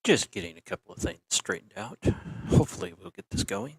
Just getting a couple of things straightened out. Hopefully we'll get this going.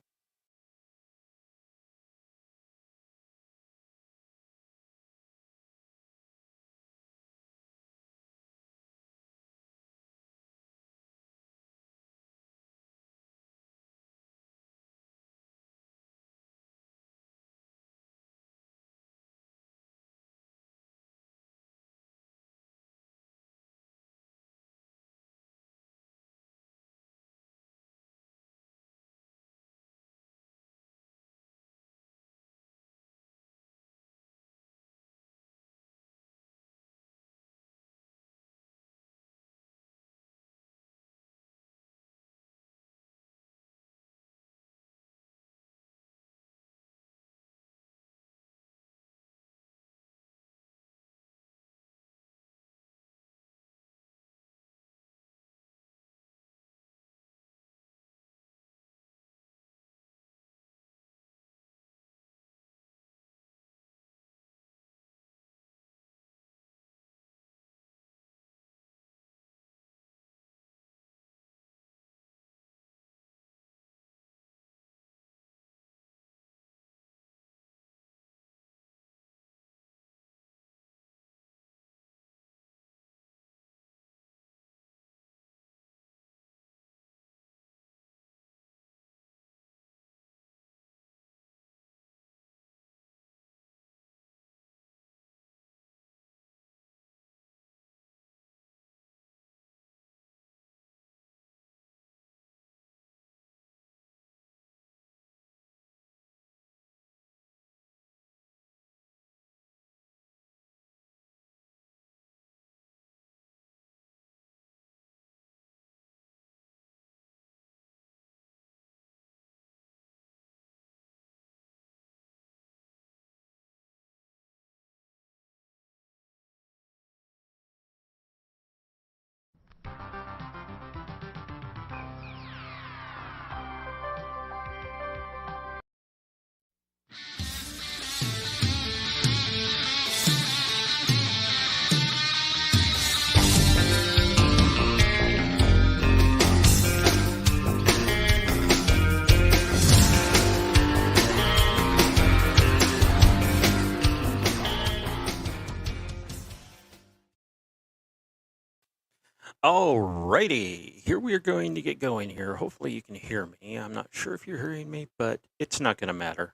Alrighty, here we are going to get going here. Hopefully you can hear me. I'm not sure if you're hearing me, but it's not going to matter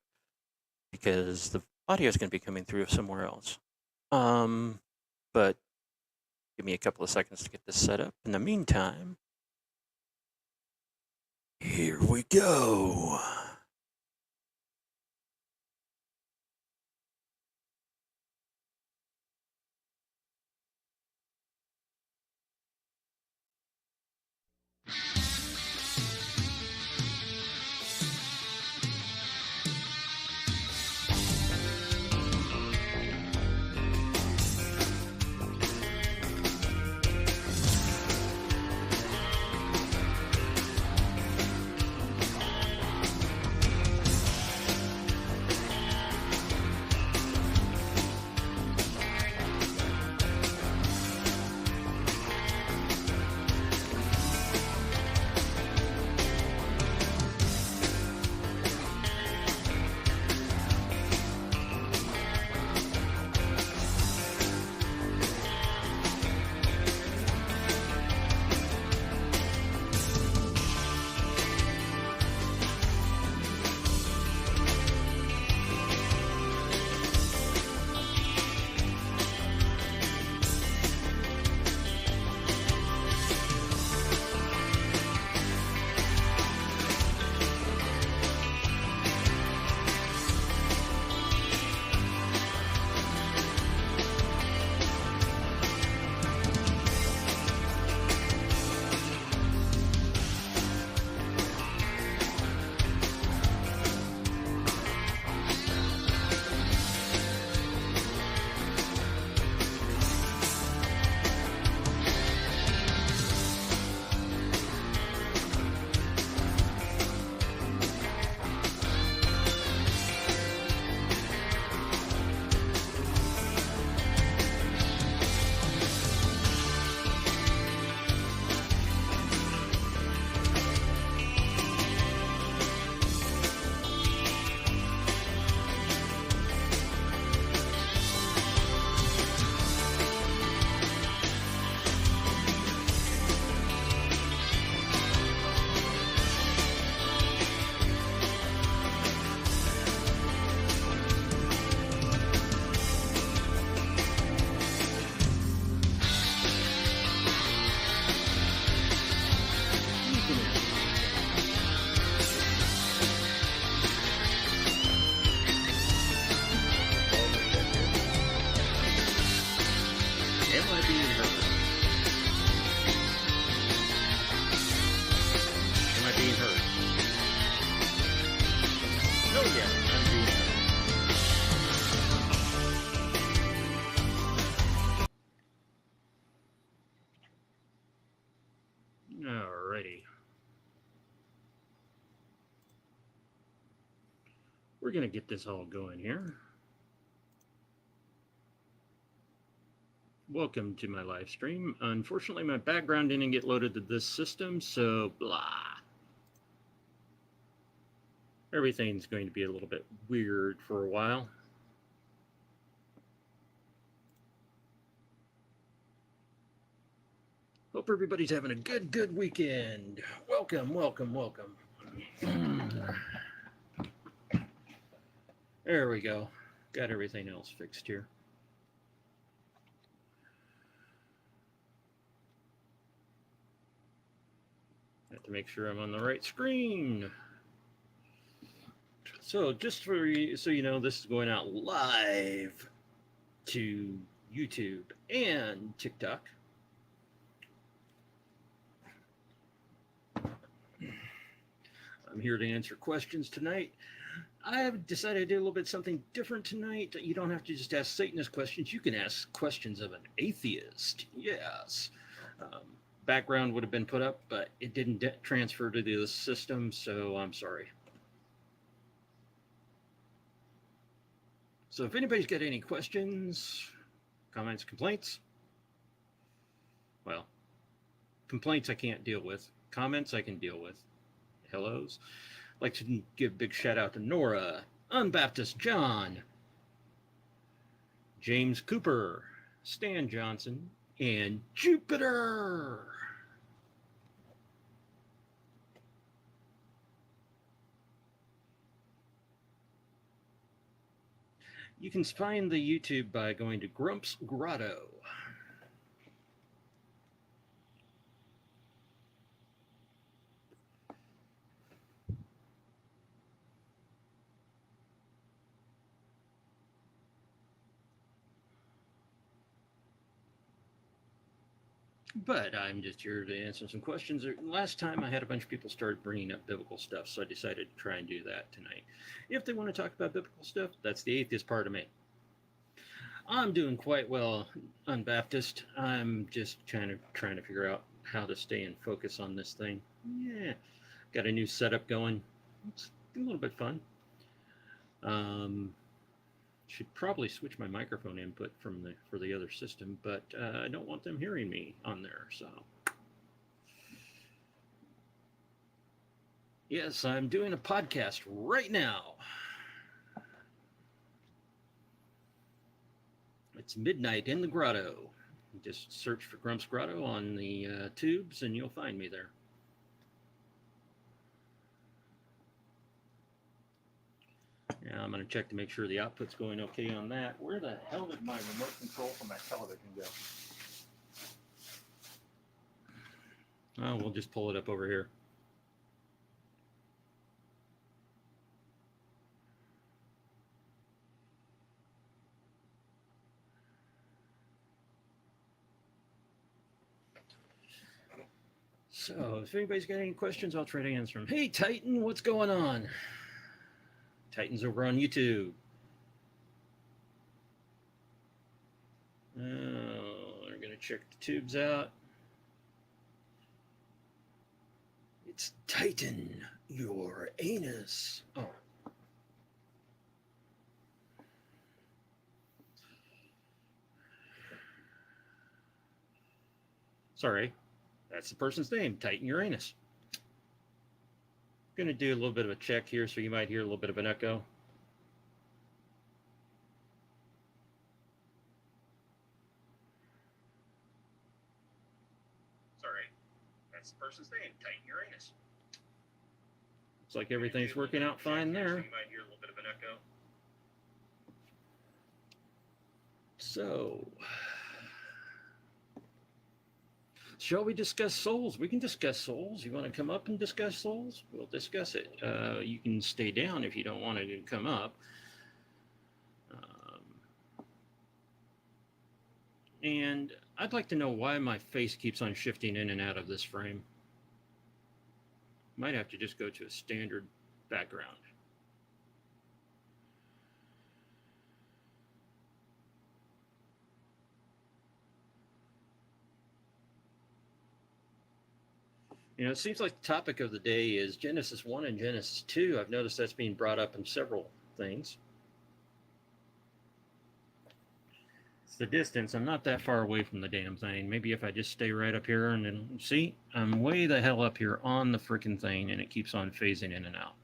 because the audio is going to be coming through somewhere else. But give me a couple of seconds to get this set up. In the meantime, here we go. We're going to get this all going here. Welcome to my live stream. Unfortunately, my background didn't get loaded to this system, so blah. Everything's going to be a little bit weird for a while. Hope everybody's having a good weekend. Welcome. There we go. Got everything else fixed here. Have to make sure I'm on the right screen. So just so you know, this is going out live to YouTube and TikTok. I'm here to answer questions tonight. I have decided to do a little bit something different tonight. You don't have to just ask Satanist questions. You can ask questions of an atheist. Yes. Background would have been put up, but it didn't transfer to the system, so I'm sorry. So if anybody's got any questions, comments, complaints, well, complaints I can't deal with. Comments I can deal with. Hellos. I'd like to give a big shout out to Nora, Unbaptist John, James Cooper, Stan Johnson, and Jupiter. You can find the YouTube by going to Grumps Grotto. But I'm just here to answer some questions. Last time I had a bunch of people start bringing up biblical stuff, so I decided to try and do that tonight. If they want to talk about biblical stuff, that's the atheist part of me. I'm doing quite well, Unbaptist. I'm just trying to figure out how to stay in focus on this thing. Yeah, got a new setup going. It's a little bit fun. Should probably switch my microphone input for the other system, but I don't want them hearing me on there, so. Yes, I'm doing a podcast right now. It's midnight in the grotto. Just search for Grumps Grotto on the tubes and you'll find me there. Now I'm going to check to make sure the output's going okay on that. Where the hell did my remote control for my television go? Oh, we'll just pull it up over here. So if anybody's got any questions, I'll try to answer them. Hey, Titan, what's going on? Titan's over on YouTube. We're going to check the tubes out. It's Titan, your anus. Oh. Sorry, that's the person's name, Titan Uranus. I'm going to do a little bit of a check here, so you might hear a little bit of an echo. Sorry, that's the person's name, Titan Uranus. Looks like everything's working out fine there. So you might hear a little bit of an echo. So, shall we discuss souls? We can discuss souls. You want to come up and discuss souls? We'll discuss it. You can stay down if you don't want to come up. And I'd like to know why my face keeps on shifting in and out of this frame. Might have to just go to a standard background. You know, it seems like the topic of the day is Genesis 1 and Genesis 2. I've noticed that's being brought up in several things. It's the distance. I'm not that far away from the damn thing. Maybe if I just stay right up here and then see, I'm way the hell up here on the freaking thing, and it keeps on phasing in and out.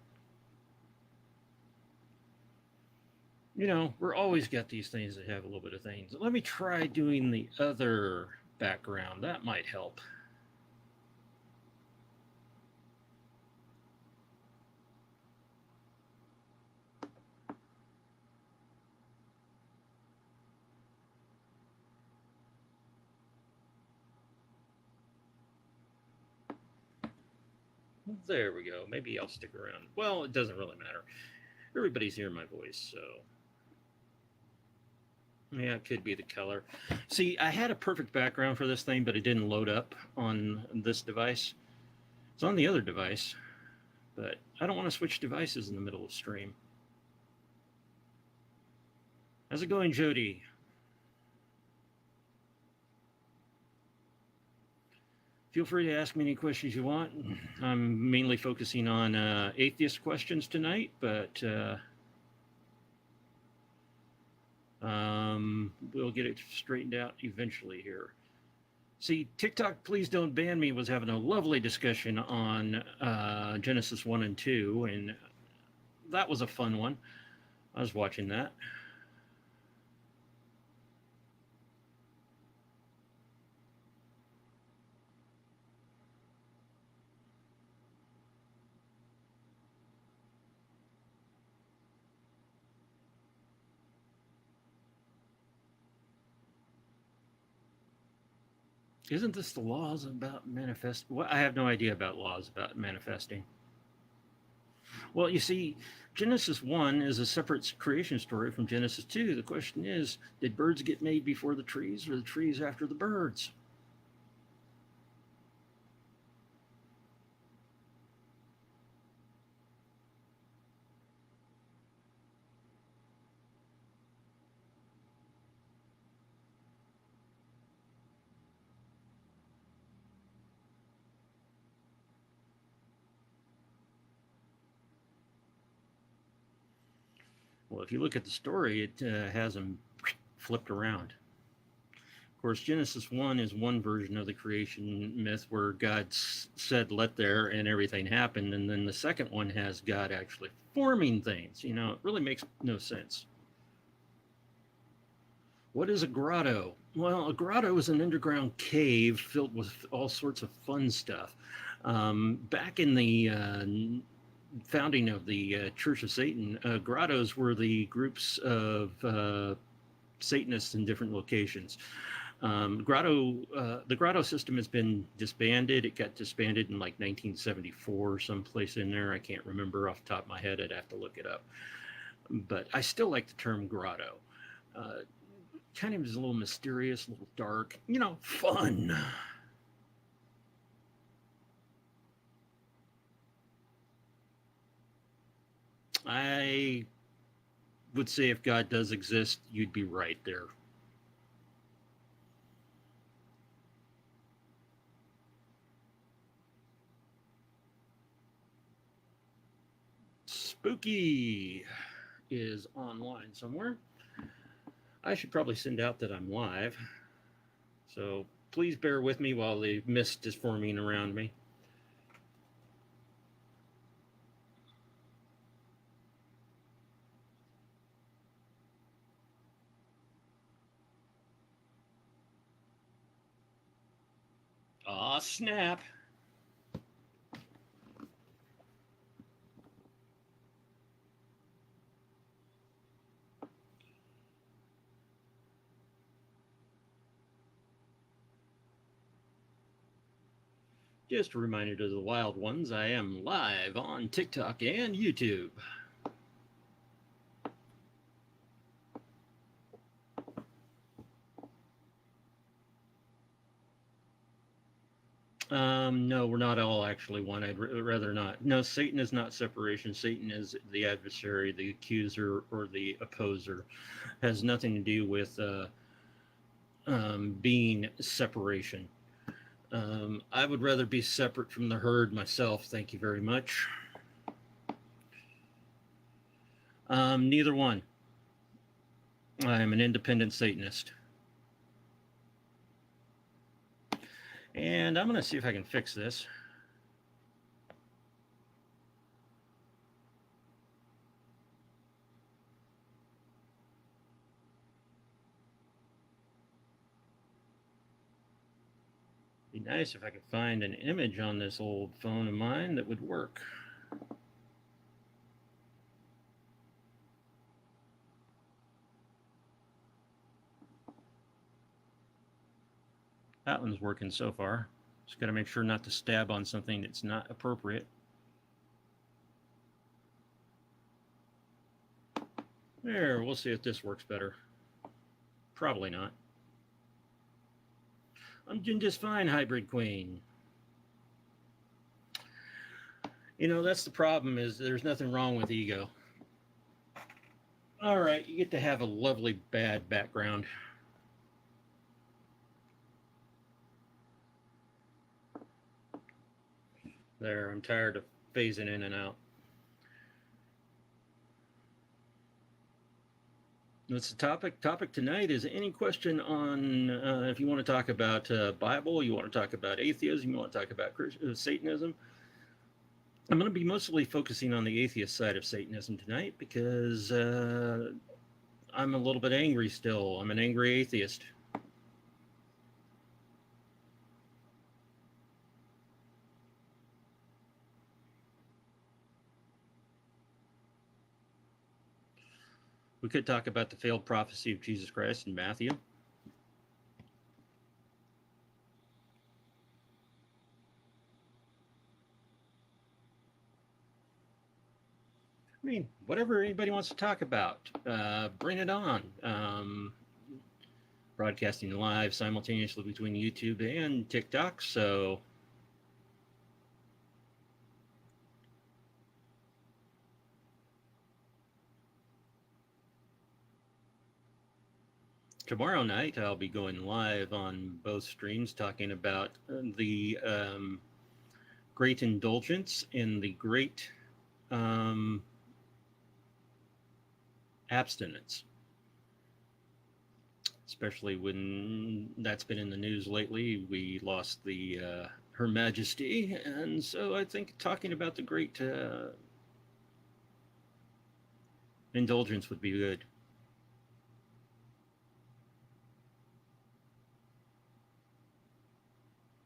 You know, we're always got these things that have a little bit of things. Let me try doing the other background. That might help. There we go. Maybe I'll stick around. Well, it doesn't really matter. Everybody's hearing my voice, so... Yeah, it could be the color. See, I had a perfect background for this thing, but it didn't load up on this device. It's on the other device, but I don't want to switch devices in the middle of stream. How's it going, Jody? Feel free to ask me any questions you want. I'm mainly focusing on atheist questions tonight, but we'll get it straightened out eventually here. See, TikTok, please don't ban me, was having a lovely discussion on Genesis 1 and 2, and that was a fun one. I was watching that. Isn't this the laws about manifest? Well, I have no idea about laws about manifesting. Well, you see, Genesis 1 is a separate creation story from Genesis 2. The question is, did birds get made before the trees or the trees after the birds? Well, if you look at the story, it has them flipped around. Of course, Genesis 1 is one version of the creation myth where God said, let there, and everything happened. And then the second one has God actually forming things. You know, it really makes no sense. What is a grotto? Well, a grotto is an underground cave filled with all sorts of fun stuff. Back in the founding of the Church of Satan, grottos were the groups of Satanists in different locations. The grotto system has been disbanded. It got disbanded in like 1974, someplace in there. I can't remember off the top of my head. I'd have to look it up. But I still like the term grotto. Kind of is a little mysterious, a little dark, you know, fun. I would say if God does exist, you'd be right there. Spooky is online somewhere. I should probably send out that I'm live. So please bear with me while the mist is forming around me. Aw, snap. Just a reminder to the wild ones, I am live on TikTok and YouTube. No, we're not all actually one. I'd rather not. No, Satan is not separation. Satan is the adversary, the accuser, or the opposer. Has nothing to do with being separation. I would rather be separate from the herd myself. Thank you very much. Neither one. I'm an independent Satanist. And I'm going to see if I can fix this. Be nice if I could find an image on this old phone of mine that would work. That one's working so far. Just got to make sure not to stab on something that's not appropriate. There, we'll see if this works better. Probably not. I'm doing just fine, Hybrid Queen. You know, that's the problem, is there's nothing wrong with ego. All right, you get to have a lovely bad background. There, I'm tired of phasing in and out. What's the topic? Topic tonight is any question on if you want to talk about Bible, you want to talk about atheism, you want to talk about Satanism. I'm going to be mostly focusing on the atheist side of Satanism tonight because I'm a little bit angry still. I'm an angry atheist. We could talk about the failed prophecy of Jesus Christ in Matthew. I mean, whatever anybody wants to talk about, bring it on. Broadcasting live simultaneously between YouTube and TikTok, so tomorrow night I'll be going live on both streams talking about the great indulgence and the great abstinence, especially when that's been in the news lately. We lost the Her Majesty, and so I think talking about the great indulgence would be good.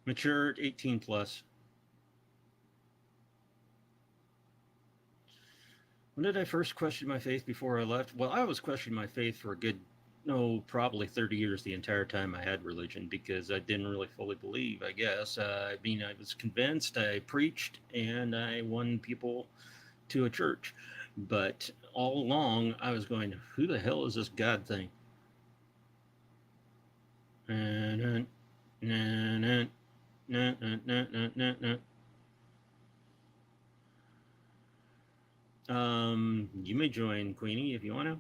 Mature 18 plus. When did I first question my faith before I left? Well, I was questioning my faith for a good, probably 30 years, the entire time I had religion, because I didn't really fully believe, I guess. I mean, I was convinced, I preached, and I won people to a church. But all along, I was going, who the hell is this God thing? You may join, Queenie, if you want to.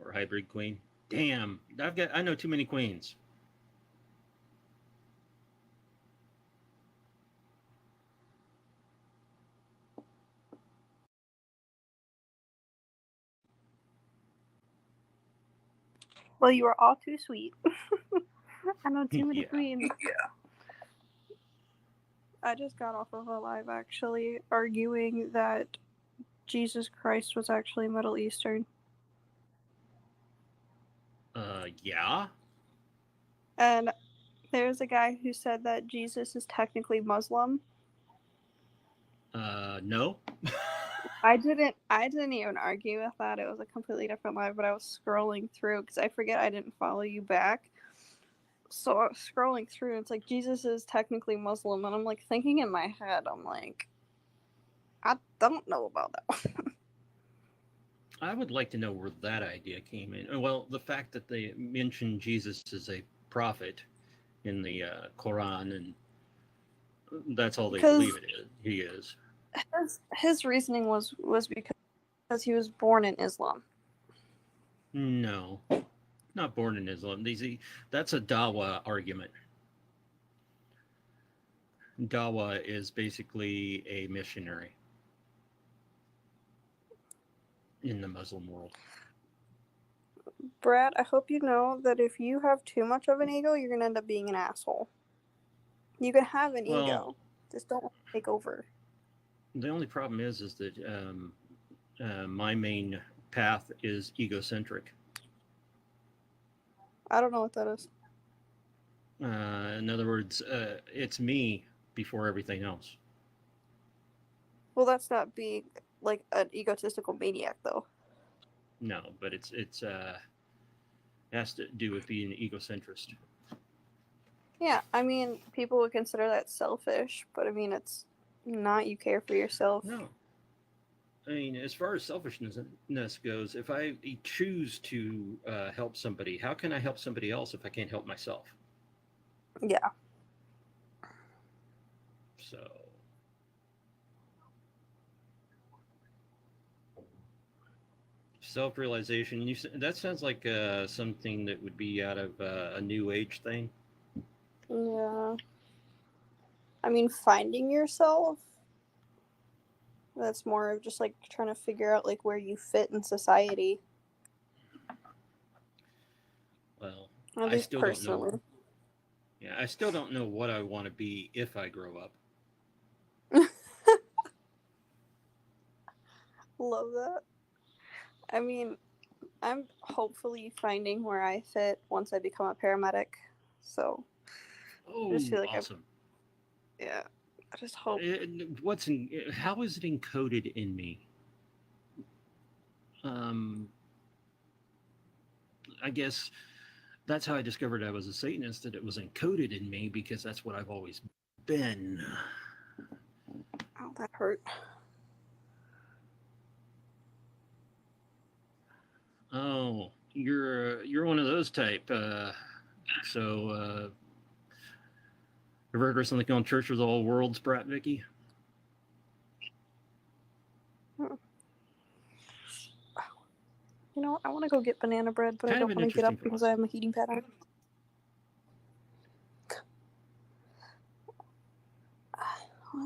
Or Hybrid Queen. Damn, I know too many queens. Well, you are all too sweet. I know too many queens. Yeah. I just got off of a live actually arguing that Jesus Christ was actually Middle Eastern. Yeah. And there's a guy who said that Jesus is technically Muslim. No. I didn't even argue with that. It was a completely different live, but I was scrolling through because I forget I didn't follow you back. So I was scrolling through, and it's like, Jesus is technically Muslim, and I'm like thinking in my head, I'm like, I don't know about that. I would like to know where that idea came in. Well, the fact that they mentioned Jesus as a prophet in the Quran, and that's all they believe it is. He is. His reasoning was because he was born in Islam. No, not born in Islam. That's a Dawa argument. Dawa is basically a missionary. in the Muslim world. Brad, I hope you know that if you have too much of an ego, you're gonna end up being an asshole. You can have an ego, just don't take over. The only problem is that my main path is egocentric. I don't know what that is. In other words, it's me before everything else. Well, that's not being like an egotistical maniac, though. No, but it has to do with being an egocentrist. Yeah, I mean, people would consider that selfish, but I mean, it's not. You care for yourself. No. I mean, as far as selfishness goes, if I choose to help somebody, how can I help somebody else if I can't help myself? Yeah. So, self-realization. That sounds like something that would be out of a New Age thing. Yeah. I mean, finding yourself. That's more of just like trying to figure out like where you fit in society. Well, At I least still personally. don't know. Yeah, I still don't know what I want to be if I grow up. Love that. I mean, I'm hopefully finding where I fit once I become a paramedic. So Oh, I just feel like awesome! yeah, I just hope. How is it encoded in me? I guess that's how I discovered I was a Satanist. That it was encoded in me because that's what I've always been. Oh, that hurt. Oh, you're one of those type. Ever heard of something called Church of the Whole World's Brat, Vicky? You know what? I want to go get banana bread, but I Kind of don't an want to get up interesting because I have my heating pad on.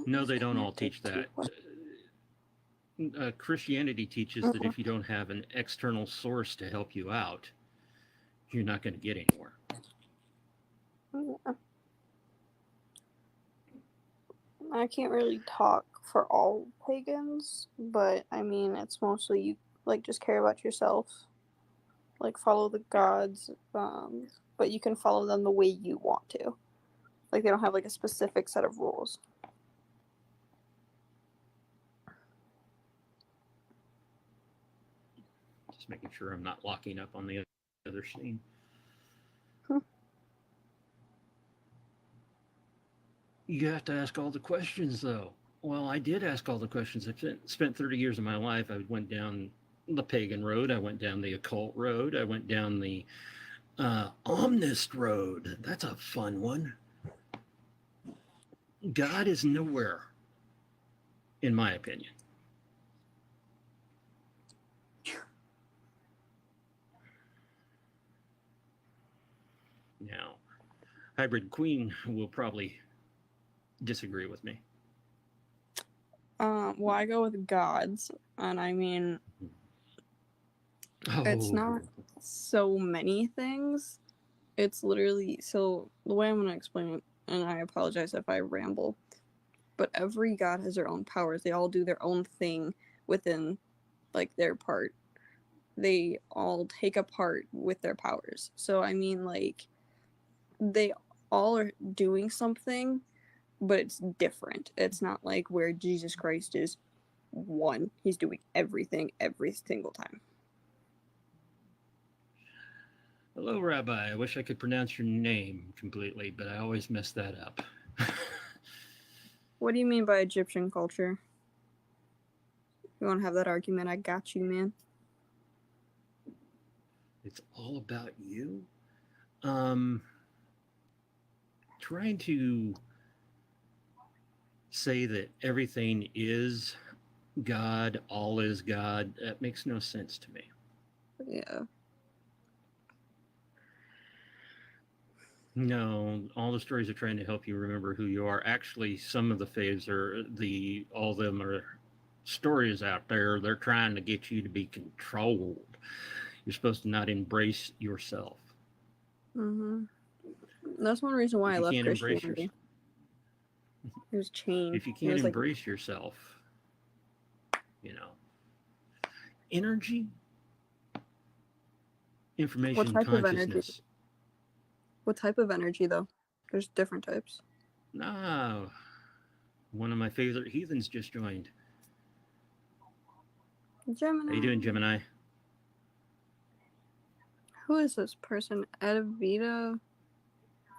No, they don't all teach that. Christianity teaches that if you don't have an external source to help you out, you're not going to get anywhere. I can't really talk for all pagans, but I mean, it's mostly you like just care about yourself, like follow the gods, but you can follow them the way you want to. Like they don't have like a specific set of rules. Just making sure I'm not locking up on the other scene. You have to ask all the questions, though. Well, I did ask all the questions. I spent 30 years of my life. I went down the pagan road. I went down the occult road. I went down the omnist road. That's a fun one. God is nowhere, in my opinion. Now, Hybrid Queen will probably disagree with me. Well, I go with gods, and I mean, it's not so many things. It's literally, so the way I'm going to explain it, and I apologize if I ramble, but every god has their own powers. They all do their own thing within, like, their part. They all take a part with their powers. So, I mean, like, they all are doing something, but it's different. It's not like where Jesus Christ is one. He's doing everything every single time. Hello, Rabbi. I wish I could pronounce your name completely, but I always mess that up. What do you mean by Egyptian culture? You want to have that argument? I got you, man. It's all about you? Trying to say that everything is God, all is God, that makes no sense to me. Yeah. No, all the stories are trying to help you remember who you are. Actually, some of the faves are all of them are stories out there. They're trying to get you to be controlled. You're supposed to not embrace yourself. That's one reason why If I you left can't embrace Christianity. yourself, It was chain. if you It can't was like, embrace yourself, you know, energy, information, what type of energy? consciousness. What type of energy, though? There's different types. No, one of my favorite heathens just joined. Gemini. How you doing, Gemini? Who is this person? Edvita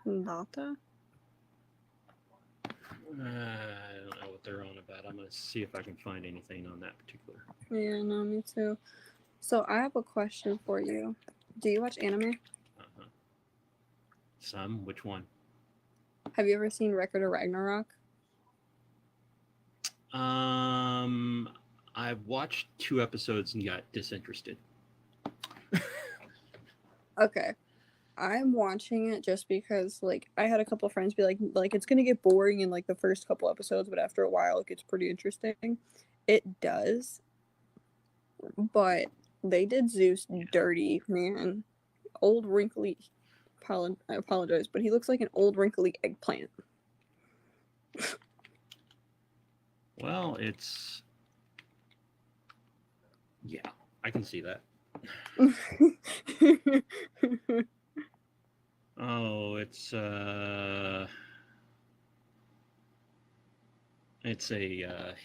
Nata? I don't know what they're on about. I'm going to see if I can find anything on that particular. Yeah, no, me too. So I have a question for you. Do you watch anime? Some? Which one? Have you ever seen Record of Ragnarok? I've watched 2 episodes and got disinterested. Okay. I'm watching it just because, like, I had a couple of friends be like, it's gonna get boring in, like, the first couple episodes, but after a while it gets pretty interesting. It does. But they did Zeus dirty, man. Old, wrinkly... I apologize, but he looks like an old, wrinkly eggplant. Well, it's... Yeah, I can see that. Oh, it's a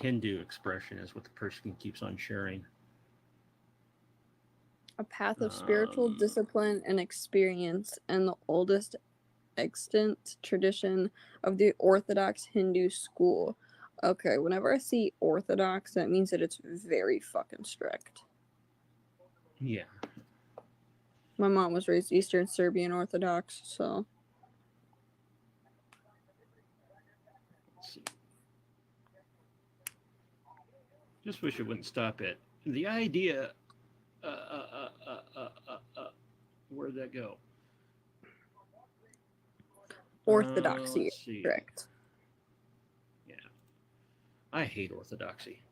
Hindu expression is what the person keeps on sharing. A path of spiritual discipline and experience, and the oldest extant tradition of the Orthodox Hindu school. Okay, whenever I see Orthodox, that means that it's very fucking strict. Yeah. My mom was raised Eastern Serbian Orthodox, so... Let's see. Just wish it wouldn't stop at the idea. Where'd that go? Orthodoxy is strict. Yeah. I hate orthodoxy.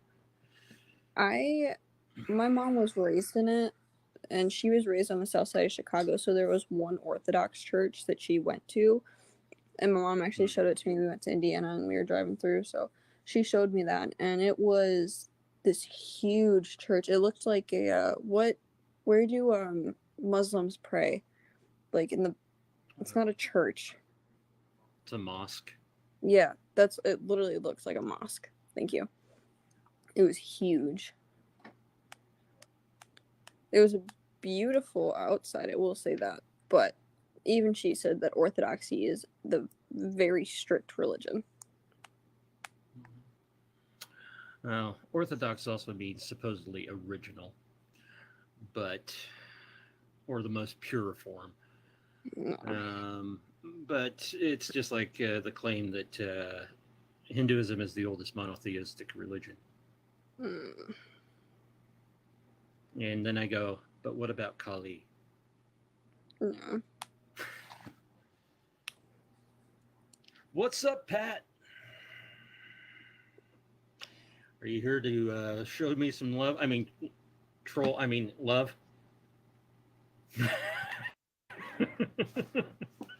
My mom was raised in it, and she was raised on the south side of Chicago, so there was one Orthodox church that she went to, and my mom actually showed it to me. We went to Indiana, and we were driving through, so she showed me that, and it was this huge church. It looked like a, where do Muslims pray? Like it's not a church. It's a mosque. Yeah, it literally looks like a mosque. Thank you. It was huge. It was beautiful outside, I will say that. But even she said that Orthodoxy is the very strict religion. Well, Orthodox also means supposedly original, or the most pure form. No. But it's just like the claim that Hinduism is the oldest monotheistic religion. And then I go, but what about Kali? No. What's up, Pat? Are you here to show me some love? I mean, love.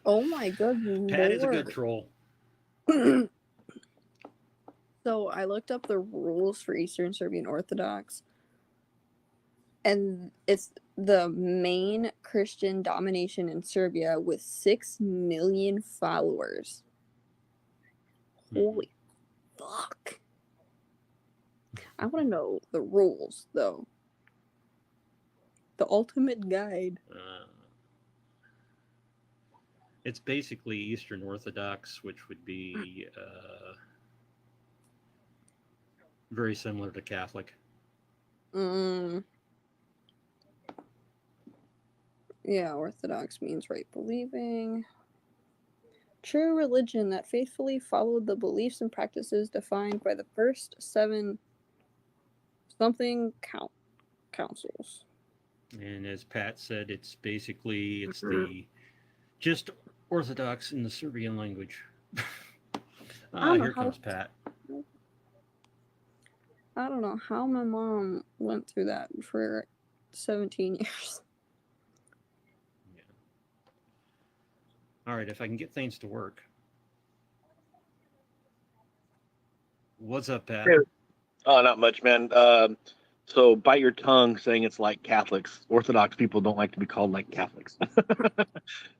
Oh my goodness. Pat is a good troll. So I looked up the rules for Eastern Serbian Orthodox, and it's the main Christian domination in Serbia with 6 million followers. Holy fuck. I want to know the rules, though. The ultimate guide. It's basically Eastern Orthodox, which would be very similar to Catholic. Yeah, Orthodox means right believing. True religion that faithfully followed the beliefs and practices defined by the first 7 something councils. And as Pat said, it's the just Orthodox in the Serbian language. Here comes Pat. I don't know how my mom went through that for 17 years. Yeah. All right, if I can get things to work. What's up, Pat? Oh, not much, man. So bite your tongue saying it's like Catholics. Orthodox people don't like to be called like Catholics.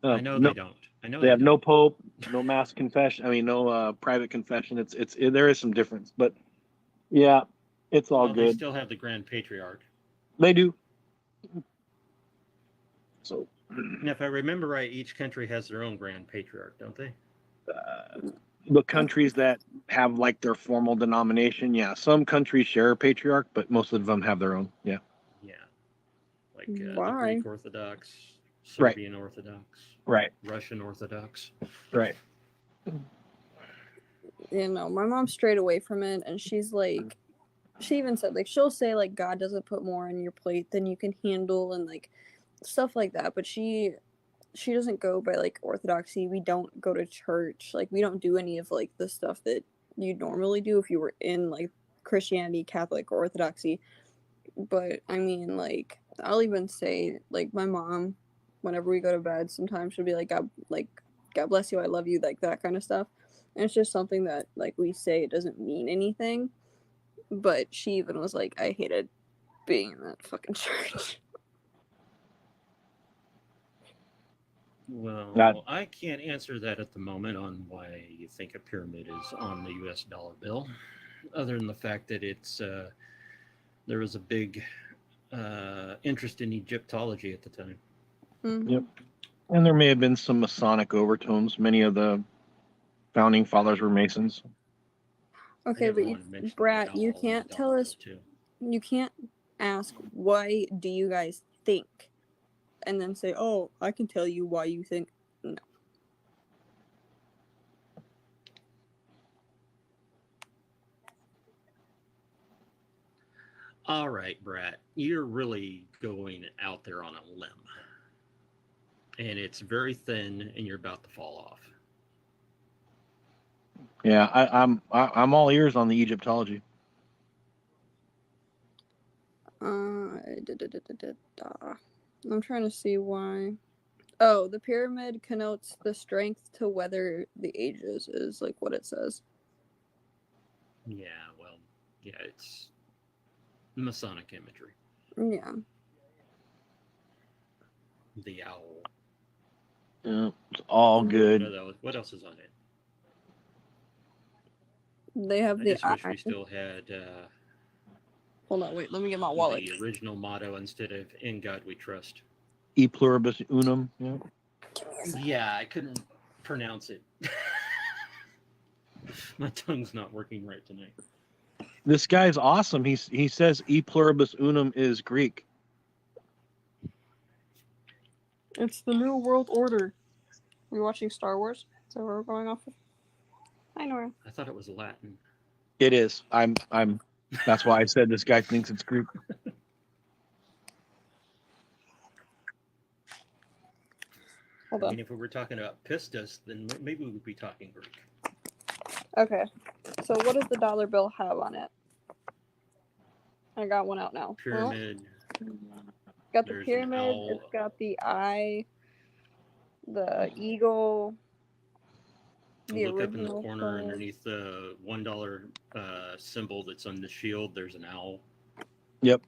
I know no, they don't. I know they have don't. no pope, no mass confession. I mean, no private confession. There is some difference, but yeah, it's all Well, they good. still have the Grand Patriarch. They do. So, And if I remember right, each country has their own Grand Patriarch, don't they? the countries that have like their formal denomination, yeah, some countries share a patriarch, but most of them have their own. Yeah. Yeah. Like the Why? Greek Orthodox, Right. Serbian Orthodox, Right. Russian Orthodox. Right. You know, my mom strayed away from it, and she's like, she even said, like, she'll say, like, God doesn't put more on your plate than you can handle, and, like, stuff like that, but she doesn't go by, like, orthodoxy. We don't go to church. Like, we don't do any of, like, the stuff that you'd normally do if you were in, like, Christianity, Catholic, or Orthodoxy. But, I mean, like, I'll even say, like, my mom, whenever we go to bed, sometimes she'll be like, God bless you, I love you, like, that kind of stuff. And it's just something that, like, we say. It doesn't mean anything. But she even was like, I hated being in that fucking church. Well, I can't answer that at the moment on why you think a pyramid is on the U.S. dollar bill, other than the fact that it's there was a big interest in Egyptology at the time. Mm-hmm. Yep. And there may have been some Masonic overtones. Many of the founding fathers were Masons. Okay, but Brat, you can't tell us. You can't ask why do you guys think, and then say, "Oh, I can tell you why you think." No. All right, Brat, you're really going out there on a limb, and it's very thin, and you're about to fall off. Yeah, I'm all ears on the Egyptology. I'm trying to see why. Oh, the pyramid connotes the strength to weather the ages, is like what it says. Yeah, well, yeah, it's Masonic imagery. Yeah. The owl. Yeah, it's all good. What else is on it? They have the I just wish we still had. Hold on, wait. Let me get my wallet. The original motto instead of "In God We Trust." E pluribus unum. Yeah. Yeah, I couldn't pronounce it. My tongue's not working right tonight. This guy's awesome. He says E pluribus unum is Greek. It's the New World Order. Are you watching Star Wars? Is that where we're going off of? Hi, Nora. I thought it was Latin. It is. I'm. That's why I said this guy thinks it's Greek. Hold on. I mean, if we were talking about pistis, then maybe we would be talking Greek. Okay. So what does the dollar bill have on it? I got one out now. Pyramid. Got the pyramid. It's got the eye, the eagle. Look up in the corner underneath the $1 symbol that's on the shield. There's an owl. Yep.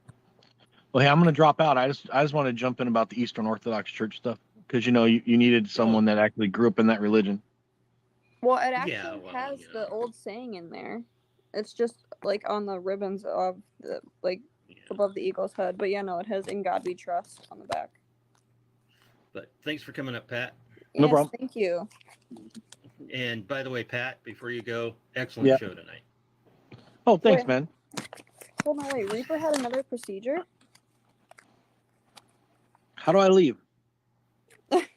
Well, hey, I'm going to drop out. I just want to jump in about the Eastern Orthodox Church stuff because you needed someone that actually grew up in that religion. Well, it actually has the old saying in there. It's just like on the ribbons of the above the eagle's head. But yeah, no, it has "In God We Trust" on the back. But thanks for coming up, Pat. No problem. Thank you. And by the way, Pat, before you go, excellent show tonight. Oh, thanks, man. Hold on, wait. Reaper had another procedure? How do I leave? Hit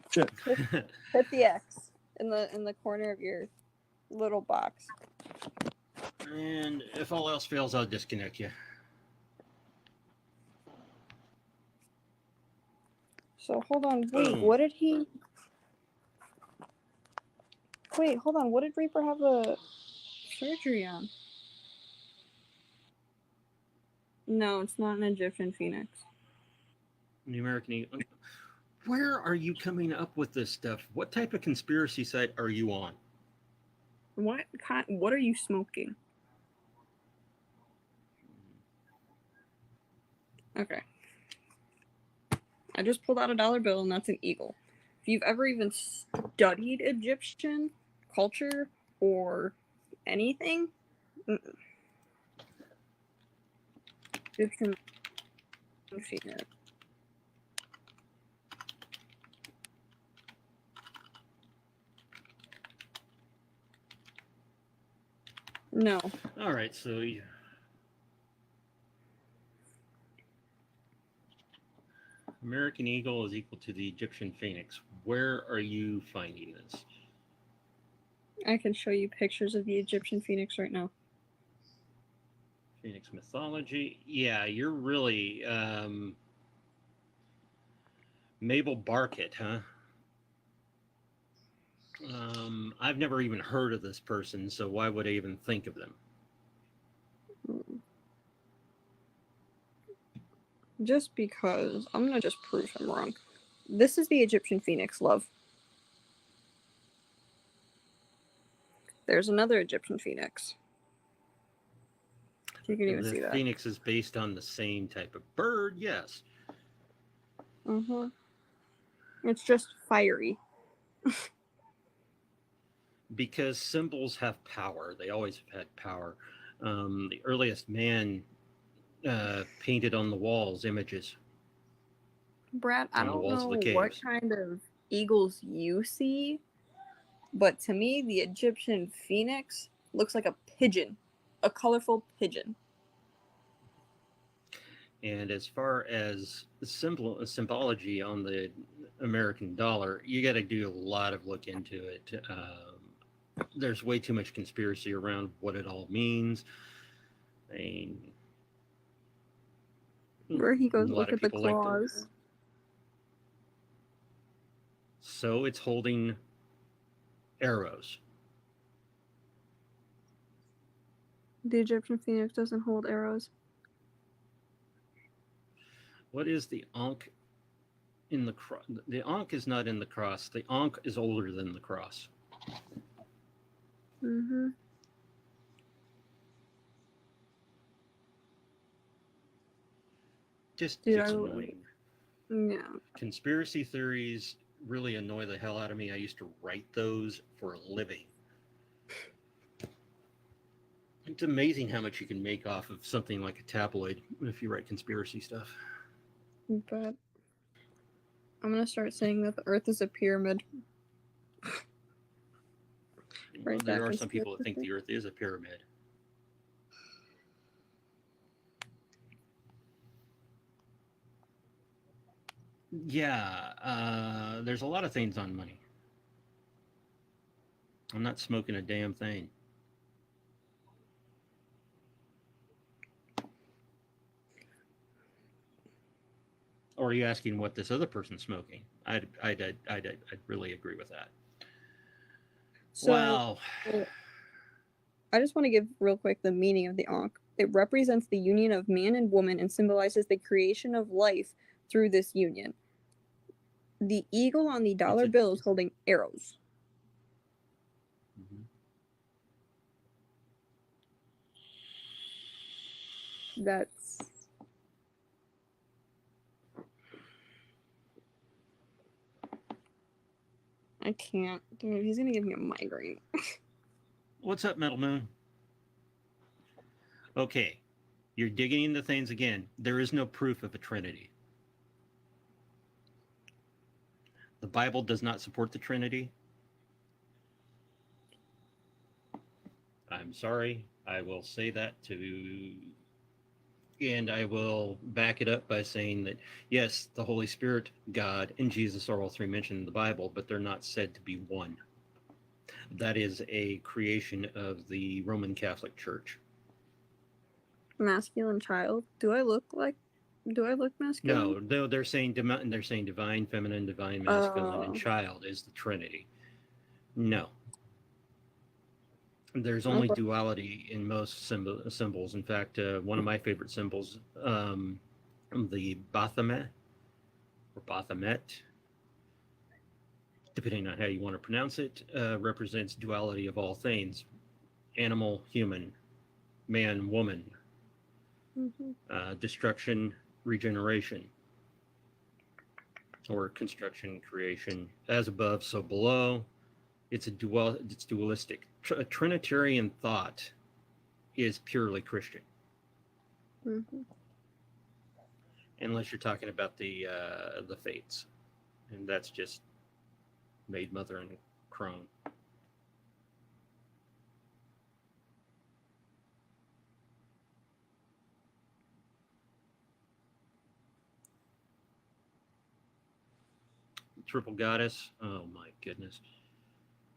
the X in the corner of your little box. And if all else fails, I'll disconnect you. So hold on, wait, what did he... Wait, hold on, what did Reaper have a surgery on? No, it's not an Egyptian phoenix. The American Eagle. Where are you coming up with this stuff? What type of conspiracy site are you on? What are you smoking? Okay. I just pulled out a dollar bill, and that's an eagle. If you've ever even studied Egyptian culture or anything, Egyptian phoenix. No. All right, so yeah. American Eagle is equal to the Egyptian Phoenix. Where are you finding this? I can show you pictures of the Egyptian phoenix right now. Phoenix mythology. Yeah, you're really Mabel Barkett, huh? I've never even heard of this person, so why would I even think of them? Just because. I'm gonna just prove him wrong. This is the Egyptian phoenix, love. There's another Egyptian phoenix. You can even The see that. Phoenix is based on the same type of bird, yes. Mm-hmm. It's just fiery. Because symbols have power. They always have had power. The earliest man painted on the walls images. Brad, I On the don't walls of know the what caves. kind of eagles you see, but to me, the Egyptian phoenix looks like a pigeon, a colorful pigeon. And as far as symbology on the American dollar, you got to do a lot of look into it. There's way too much conspiracy around what it all means. I mean, Where he goes, a lot look of at the people like claws. So it's holding arrows. The Egyptian phoenix doesn't hold arrows. What is the Ankh in the cross? The Ankh is not in the cross. The Ankh is older than the cross. Mm-hmm. Just Dude, gets annoying. Yeah. Conspiracy theories really annoy the hell out of me. I used to write those for a living. It's amazing how much you can make off of something like a tabloid if you write conspiracy stuff. But I'm gonna start saying that the Earth is a pyramid. Well, there are some people that think the Earth is a pyramid. Yeah, there's a lot of things on money. I'm not smoking a damn thing. Or are you asking what this other person's smoking? I'd really agree with that. So, wow. I just want to give real quick the meaning of the Ankh. It represents the union of man and woman and symbolizes the creation of life through this union. The eagle on the dollar bill is holding arrows. Mm-hmm. That's... I can't. Dude, he's gonna give me a migraine. What's up, Metal Moon? Okay, you're digging into things again. There is no proof of a Trinity. The Bible does not support the Trinity. I'm sorry. I will say that and I will back it up by saying that, yes, the Holy Spirit, God, and Jesus are all three mentioned in the Bible, but they're not said to be one. That is a creation of the Roman Catholic Church. Masculine child? Do I look masculine? No, they're saying divine feminine, divine masculine, and child is the Trinity. No. There's only duality in most symbols. In fact, one of my favorite symbols, the Baphomet, or Baphomet, depending on how you want to pronounce it, represents duality of all things: animal, human, man, woman, destruction, regeneration, or construction, creation. As above, so below. It's dualistic. A Trinitarian thought is purely Christian, unless you're talking about the fates, and that's just maid, mother, and crone. Triple goddess. Oh my goodness.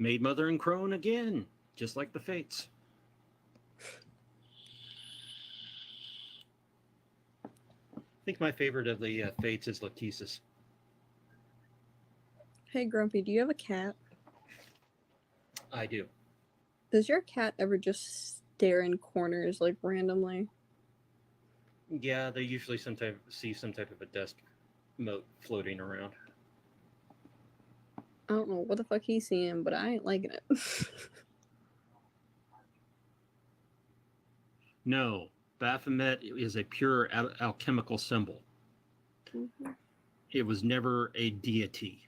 Maid, mother, and crone again, just like the fates. I think my favorite of the fates is Latisis. Hey, Grumpy, do you have a cat? I do. Does your cat ever just stare in corners, like, randomly? Yeah, they usually see some type of a dust mote floating around. I don't know what the fuck he's seeing, but I ain't liking it. No, Baphomet is a pure alchemical symbol. It was never a deity.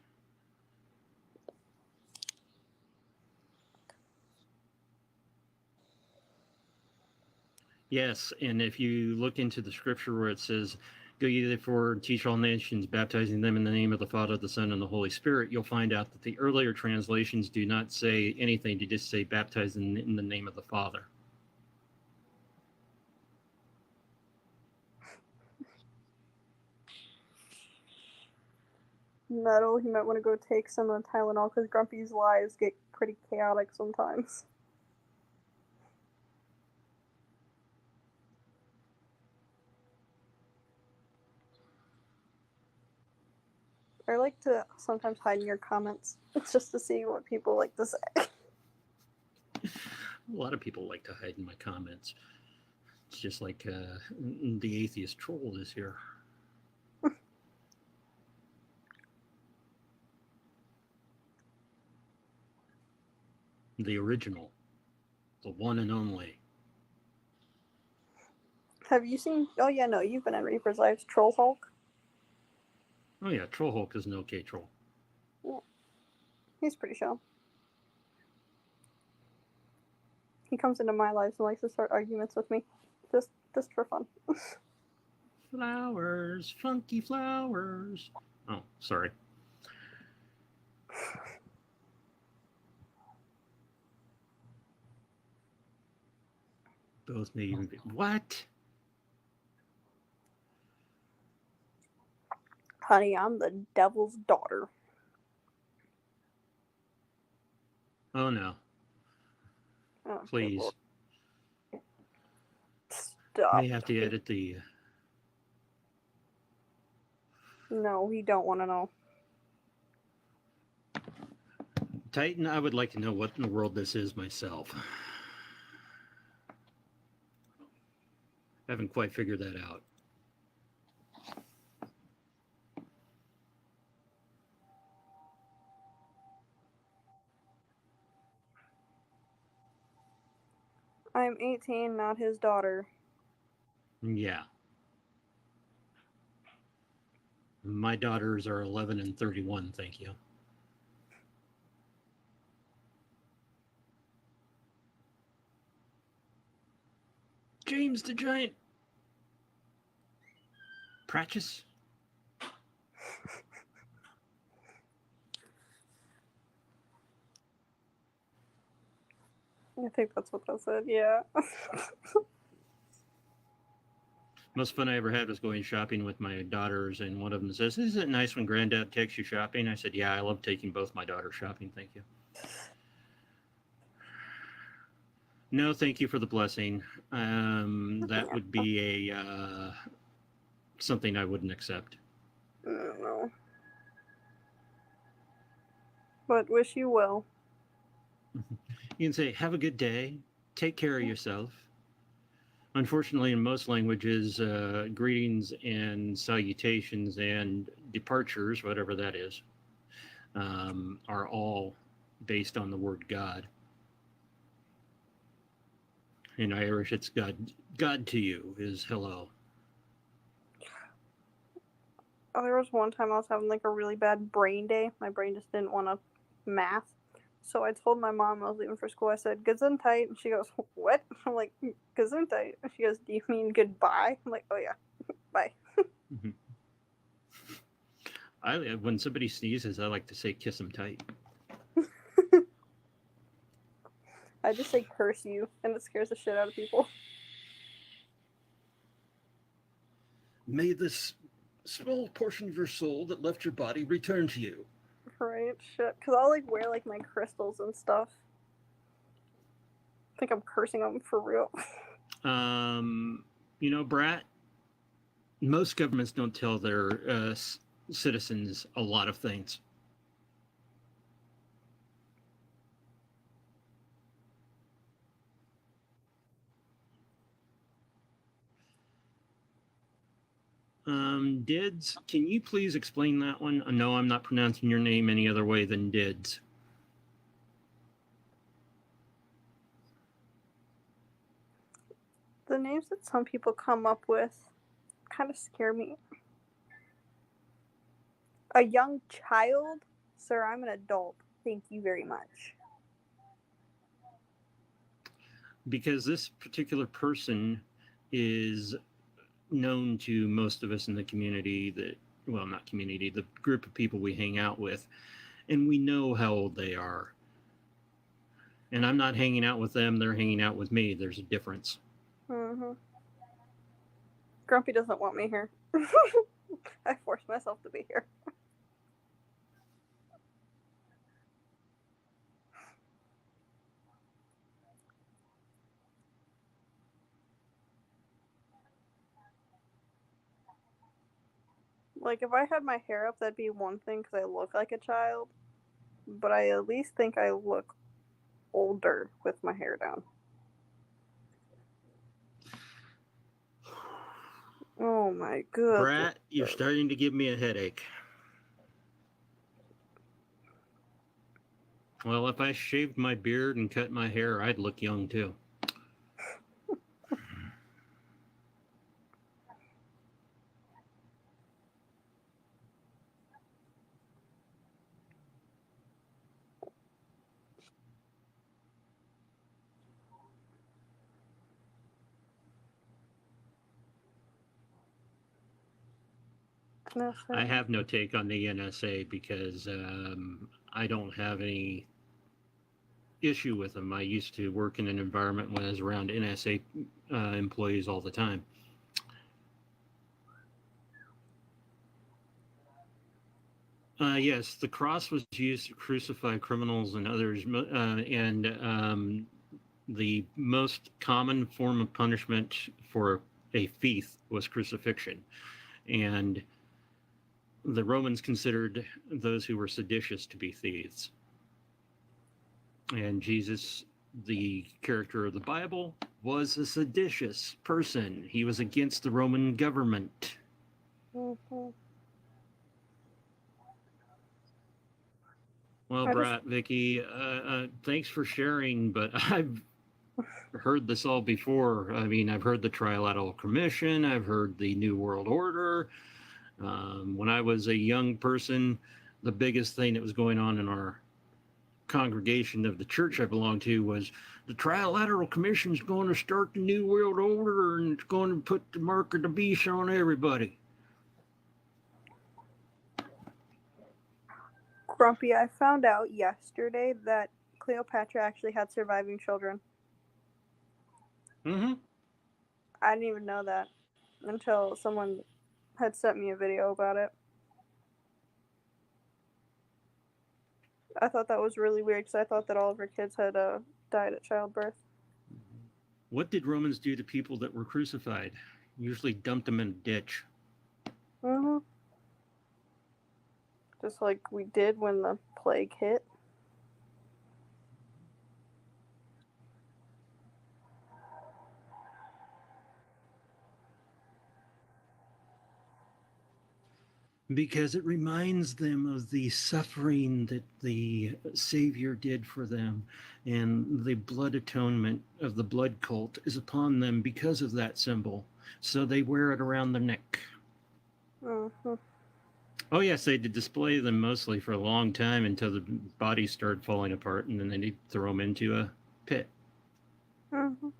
Yes, and if you look into the scripture where it says, "Go ye therefore and teach all nations, baptizing them in the name of the Father, the Son, and the Holy Spirit," you'll find out that the earlier translations do not say anything. They just say, "Baptize in the name of the Father." Metal, you might want to go take some of the Tylenol, because Grumpy's lives get pretty chaotic sometimes. I like to sometimes hide in your comments. It's just to see what people like to say. A lot of people like to hide in my comments. It's just like the atheist troll is here. The original. The one and only. Have you seen... Oh, yeah, no, you've been in Reaper's Lives, Troll Hulk? Oh yeah, Troll Hulk is an okay troll. Yeah. He's pretty chill. He comes into my life and likes to start arguments with me. Just for fun. Flowers, funky flowers. Oh, sorry. Both may even be... What? Honey, I'm the devil's daughter. Oh no. Oh, Please. Stop. May have to edit the... No, we don't want to know. Titan, I would like to know what in the world this is myself. I haven't quite figured that out. I'm 18, not his daughter. Yeah. My daughters are 11 and 31, thank you. James the Giant. Pratchess? I think that's what that said, yeah. Most fun I ever had was going shopping with my daughters, and one of them says, "Isn't it nice when Granddad takes you shopping?" I said, "Yeah, I love taking both my daughters shopping, thank you." No, thank you for the blessing. That would be a something I wouldn't accept. I don't know. But wish you well. You can say, have a good day, take care of yourself. Unfortunately, in most languages, greetings and salutations and departures, whatever that is, are all based on the word God. In Irish, it's God. God to you is hello. Oh, there was one time I was having like a really bad brain day. My brain just didn't want to math. So I told my mom I was leaving for school. I said, Gesundheit. And she goes, what? I'm like, Gesundheit. And she goes, do you mean goodbye? I'm like, oh yeah, bye. When somebody sneezes, I like to say, kiss them tight. I just say curse you, and it scares the shit out of people. May this small portion of your soul that left your body return to you. Right, shit. Because I'll like wear like my crystals and stuff. I think I'm cursing them for real. You know, Brat, most governments don't tell their citizens a lot of things. Dids, can you please explain that one? No, I'm not pronouncing your name any other way than Dids. The names that some people come up with kind of scare me. A young child? Sir, I'm an adult. Thank you very much. Because this particular person is known to most of us in the community not community, the group of people we hang out with, and we know how old they are. And I'm not hanging out with them, they're hanging out with me. There's a difference. Mm-hmm. Grumpy doesn't want me here. I forced myself to be here. Like, if I had my hair up, that'd be one thing because I look like a child. But I at least think I look older with my hair down. Oh my goodness. Brat, you're starting to give me a headache. Well, if I shaved my beard and cut my hair, I'd look young too. No, I have no take on the NSA because I don't have any issue with them. I used to work in an environment when I was around NSA employees all the time. Yes, the cross was used to crucify criminals and others, and the most common form of punishment for a thief was crucifixion. And the Romans considered those who were seditious to be thieves. And Jesus, the character of the Bible, was a seditious person. He was against the Roman government. Mm-hmm. Well, Brat, Vicky, thanks for sharing, but I've heard this all before. I mean, I've heard the Trilateral Commission, I've heard the New World Order. When I was a young person, the biggest thing that was going on in our congregation of the church I belonged to was the Trilateral Commission is going to start the New World Order and it's going to put the mark of the beast on everybody. Grumpy, I found out yesterday that Cleopatra actually had surviving children. Mm-hmm. I didn't even know that until someone had sent me a video about it. I thought that was really weird because I thought that all of her kids had died at childbirth. What did Romans do to people that were crucified? Usually dumped them in a ditch. Mm-hmm. Just like we did when the plague hit. Because it reminds them of the suffering that the Savior did for them, and the blood atonement of the blood cult is upon them because of that symbol. So they wear it around their neck. Mhm. Oh, yes, they did display them mostly for a long time until the bodies started falling apart, and then they throw them into a pit. Mhm.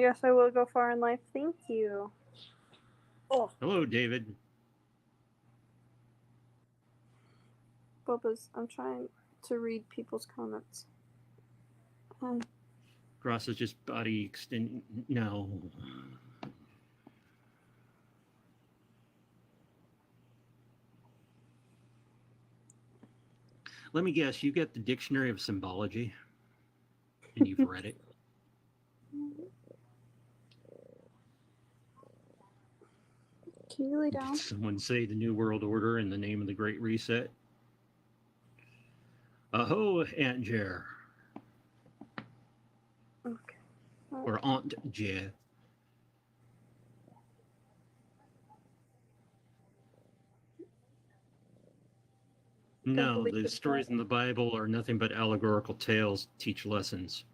Yes, I will go far in life. Thank you. Oh, Hello, David. Bubba's. I'm trying to read people's comments. Cross is just body extend. No. Let me guess, you get the Dictionary of Symbology, and you've read it. Can you lay Did down? someone say the New World Order in the name of the Great Reset? Aho, Aunt Jer. Okay. Or Aunt Jer. No, believe the it's stories in the Bible are nothing but allegorical tales to teach lessons.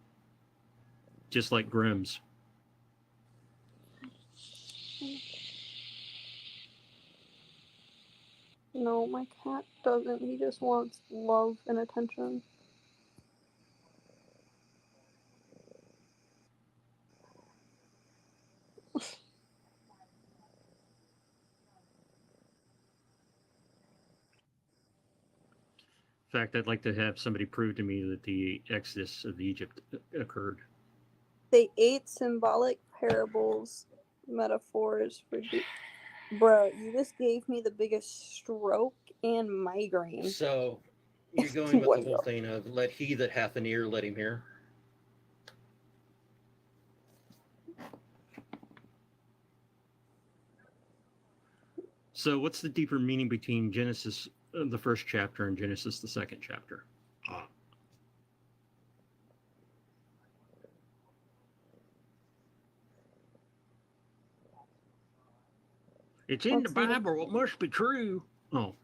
Just like Grimm's. No, my cat doesn't. He just wants love and attention. In fact, I'd like to have somebody prove to me that the Exodus of Egypt occurred. They ate symbolic parables, metaphors for. Bro, you just gave me the biggest stroke and migraine. So, you're going with the whole thing of let he that hath an ear, let him hear? So, what's the deeper meaning between Genesis, the first chapter, and Genesis, the second chapter? It's in the Bible. It must be true. Oh.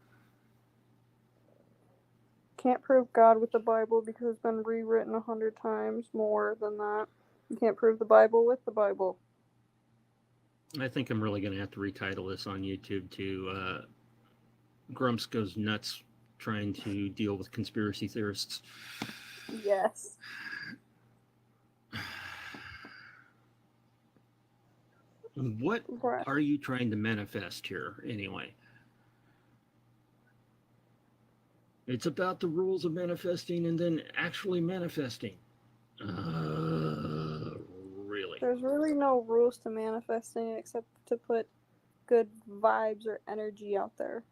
Can't prove God with the Bible because it's been rewritten 100 times more than that. You can't prove the Bible with the Bible. I think I'm really going to have to retitle this on YouTube to Grumps Goes Nuts trying to deal with conspiracy theorists. Yes. What are you trying to manifest here, anyway? It's about the rules of manifesting and then actually manifesting. Really? There's really no rules to manifesting except to put good vibes or energy out there.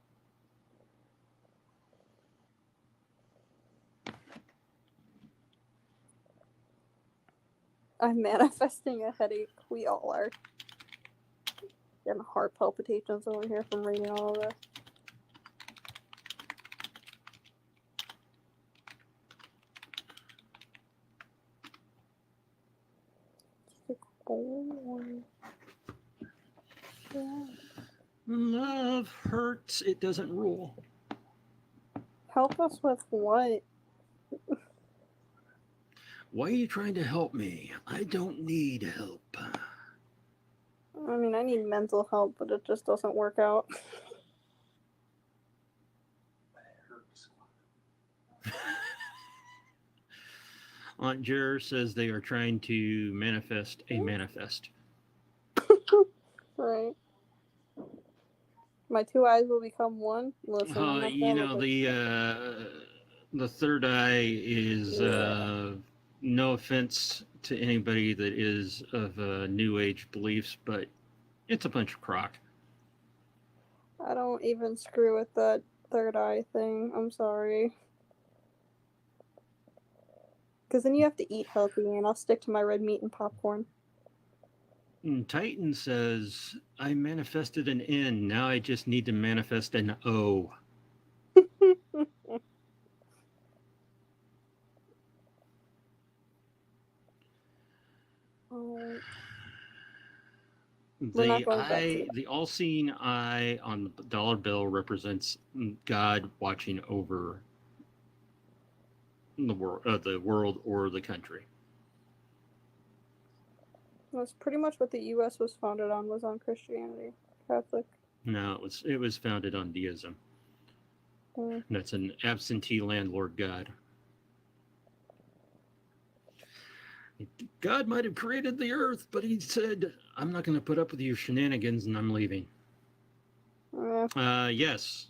I'm manifesting a headache. We all are. Getting heart palpitations over here from reading all of this. Love hurts. It doesn't rule. Help us with what? Why are you trying to help me? I don't need help. I mean, I need mental help, but it just doesn't work out. Aunt Jer says they are trying to manifest a manifest. Right. My two eyes will become one. Listen, You know, the third eye is no offense to anybody that is of New Age beliefs, but it's a bunch of crock. I don't even screw with that third eye thing. I'm sorry. Because then you have to eat healthy, and I'll stick to my red meat and popcorn. And Titan says, I manifested an N. Now I just need to manifest an O. Oh. We're not going back to The all-seeing eye on the dollar bill represents God watching over the world or the country. That's pretty much what the U.S. was founded on, was on Christianity, Catholic. No, it was founded on deism. That's an absentee landlord God. God might have created the earth, but he said, I'm not going to put up with your shenanigans and I'm leaving. Yes.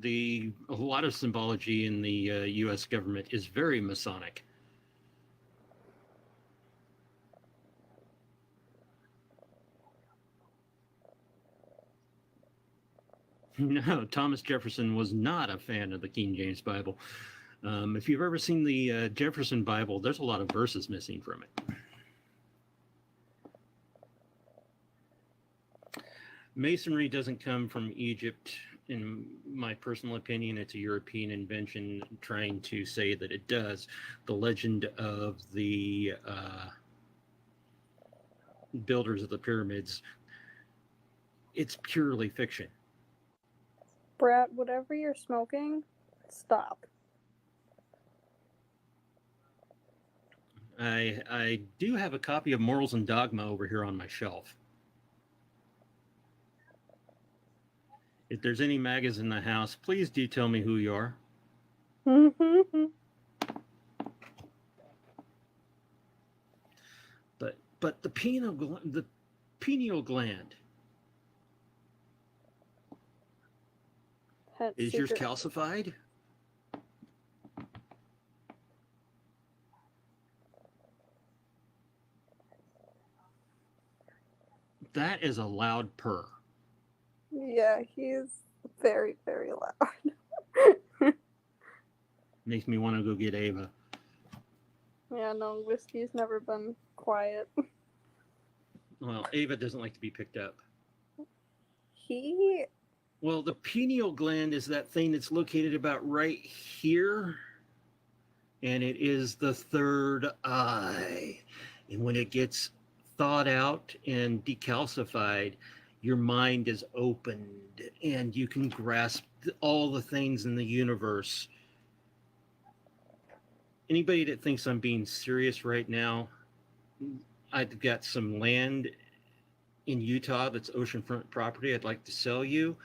A lot of symbology in the U.S. government is very Masonic. No, Thomas Jefferson was not a fan of the King James Bible. If you've ever seen the Jefferson Bible, there's a lot of verses missing from it. Masonry doesn't come from Egypt. In my personal opinion, it's a European invention trying to say that it does. The legend of the builders of the pyramids, it's purely fiction. Brad, whatever you're smoking, stop. I do have a copy of Morals and Dogma over here on my shelf. If there's any magas in the house, please do tell me who you are. But the pineal gland is yours calcified? That is a loud purr. Yeah, he's very, very loud. Makes me want to go get Ava. Yeah, no, Whiskey's never been quiet. Well, Ava doesn't like to be picked up. Well, the pineal gland is that thing that's located about right here. And it is the third eye. And when it gets thawed out and decalcified, your mind is opened and you can grasp all the things in the universe. Anybody that thinks I'm being serious right now, I've got some land in Utah that's oceanfront property I'd like to sell you.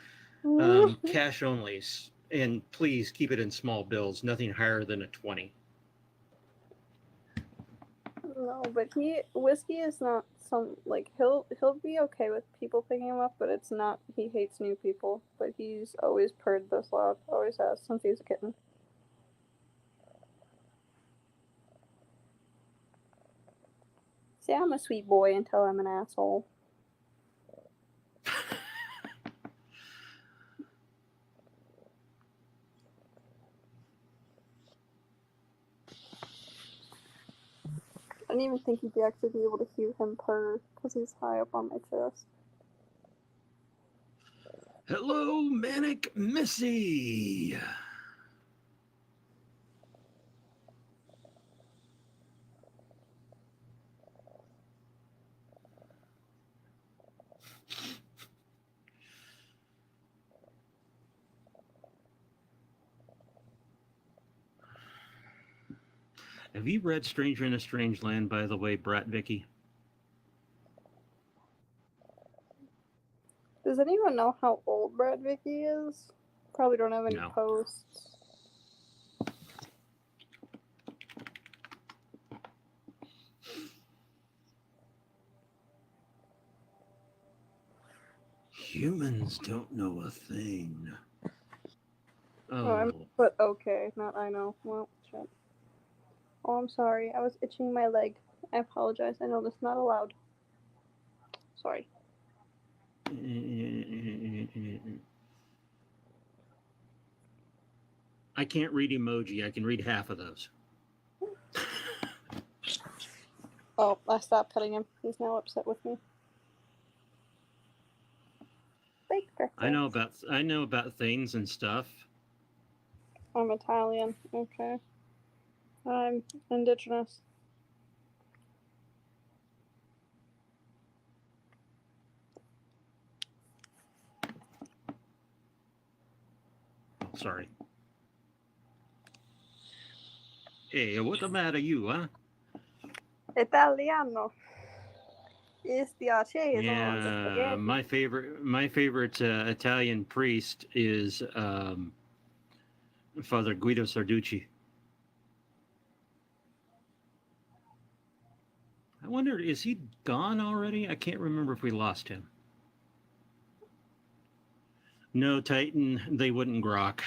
Cash only. And please keep it in small bills, nothing higher than a 20. No, but Whiskey is not he'll be okay with people picking him up, but it's not, he hates new people, but he's always purred this loud, always has since he was a kitten. See, I'm a sweet boy until I'm an asshole. I didn't even think you'd actually be able to hear him purr because he's high up on my chest. Hello, Manic Missy. Have you read Stranger in a Strange Land, by the way, Brat Vicky? Does anyone know how old Brad Vicky is? Probably don't have any posts. Humans don't know a thing. But okay, not I know. Well, shit. Oh, I'm sorry. I was itching my leg. I apologize. I know that's not allowed. Sorry. I can't read emoji. I can read half of those. Oh, I stopped petting him. He's now upset with me. I know about things and stuff. I'm Italian. Okay. I'm indigenous. sorry. Hey, what the matter, you, huh? Italiano. Yeah, my favorite Italian priest is Father Guido Sarducci. I wonder, is he gone already? I can't remember if we lost him. No, Titan, they wouldn't grok.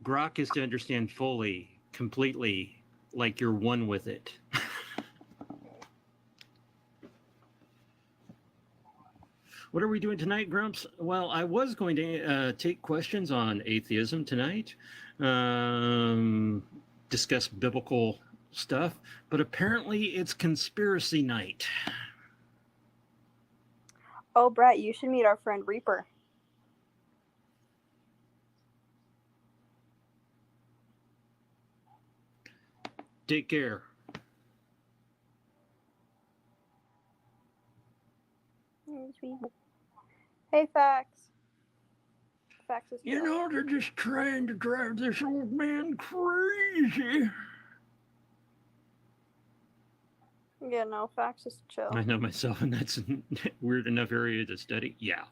Grok is to understand fully, completely, like you're one with it. What are we doing tonight, Grumps? Well, I was going to take questions on atheism tonight, discuss biblical stuff, but apparently it's conspiracy night. Oh, Brett, you should meet our friend Reaper. Take care. Hey, Fax. Fax is You know, they're just trying to drive this old man crazy. Yeah, no, Fax is chill. I know myself, and that's a weird enough area to study. Yeah.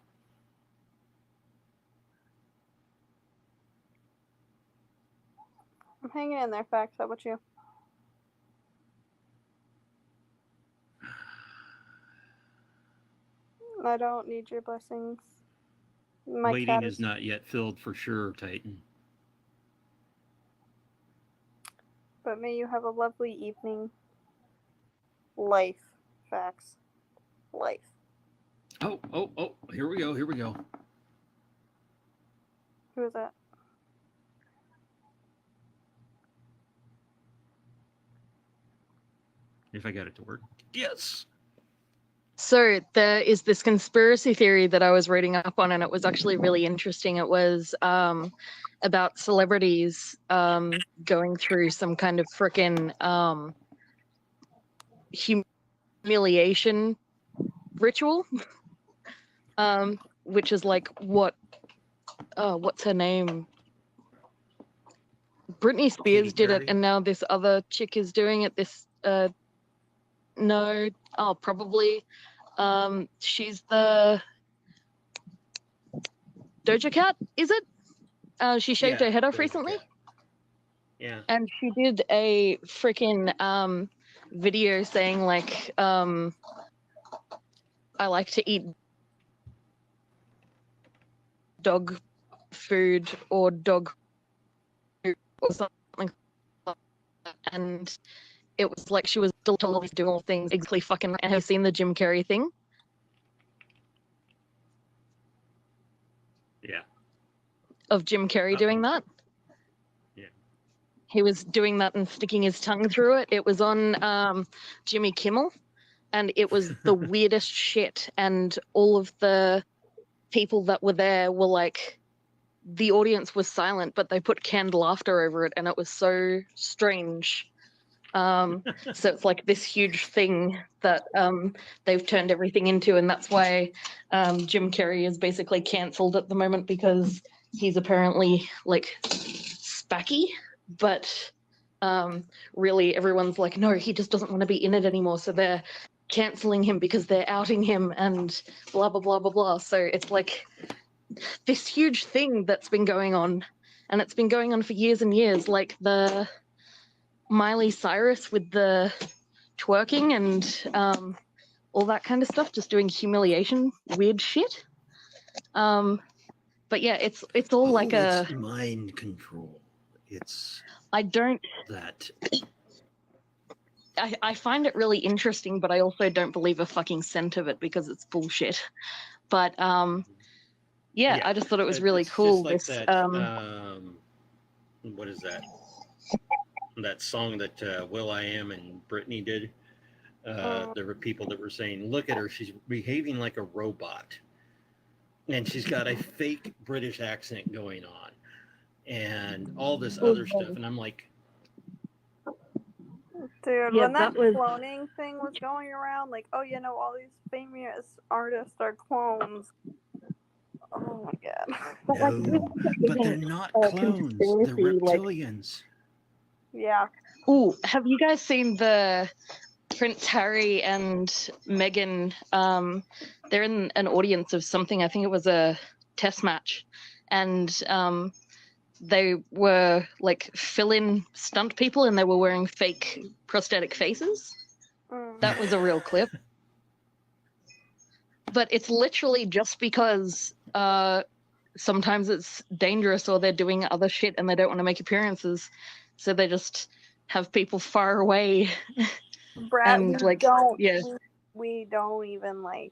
I'm hanging in there, Fax. How about you? I don't need your blessings. My Waiting cat is not yet filled for sure, Titan. But may you have a lovely evening. Life, Fax. Life. Oh, here we go. Who is that? If I got it to work. Yes. So there is this conspiracy theory that I was reading up on, and it was actually really interesting. It was about celebrities going through some kind of frickin' humiliation ritual, which is like what's her name? Britney Spears did it, and now this other chick is doing it. Probably. She's the Doja Cat, is it? She shaved her head off recently. Yeah. And she did a freaking video saying like, I like to eat dog food or dog food or something like that. And it was like she was still totally doing all things exactly fucking right. And have you seen the Jim Carrey thing? Yeah. Of Jim Carrey doing that? Yeah. He was doing that and sticking his tongue through it. It was on Jimmy Kimmel, and it was the weirdest shit. And all of the people that were there were like, the audience was silent, but they put canned laughter over it, and it was so strange. So it's like this huge thing that they've turned everything into, and that's why Jim Carrey is basically cancelled at the moment, because he's apparently like spacky, but really everyone's like, no, he just doesn't want to be in it anymore, so they're cancelling him because they're outing him and blah blah blah blah blah. So it's like this huge thing that's been going on, and it's been going on for years and years, like the Miley Cyrus with the twerking and all that kind of stuff, just doing humiliation weird shit. But yeah, it's all like it's mind control. It's I find it really interesting, but I also don't believe a fucking cent of it because it's bullshit. But yeah, I just thought it was really cool. Just like that, what is that? That song that Will I Am and Britney did. There were people that were saying, look at her, she's behaving like a robot. And she's got a fake British accent going on. And all this other stuff. And I'm like, Dude, Yeah, when that that was- cloning thing was going around, like, oh, you know, all these famous artists are clones. Oh my god. But, like, No, but they're not clones. They're conspiracy, like- reptilians. Yeah. Ooh, have you guys seen the Prince Harry and Meghan? They're in an audience of something. I think it was a test match, and they were like fill-in stunt people, and they were wearing fake prosthetic faces. Mm. That was a real clip. But it's literally just because sometimes it's dangerous or they're doing other shit and they don't want to make appearances, so they just have people far away. Brad, And, we like, don't, yeah. we don't even, like,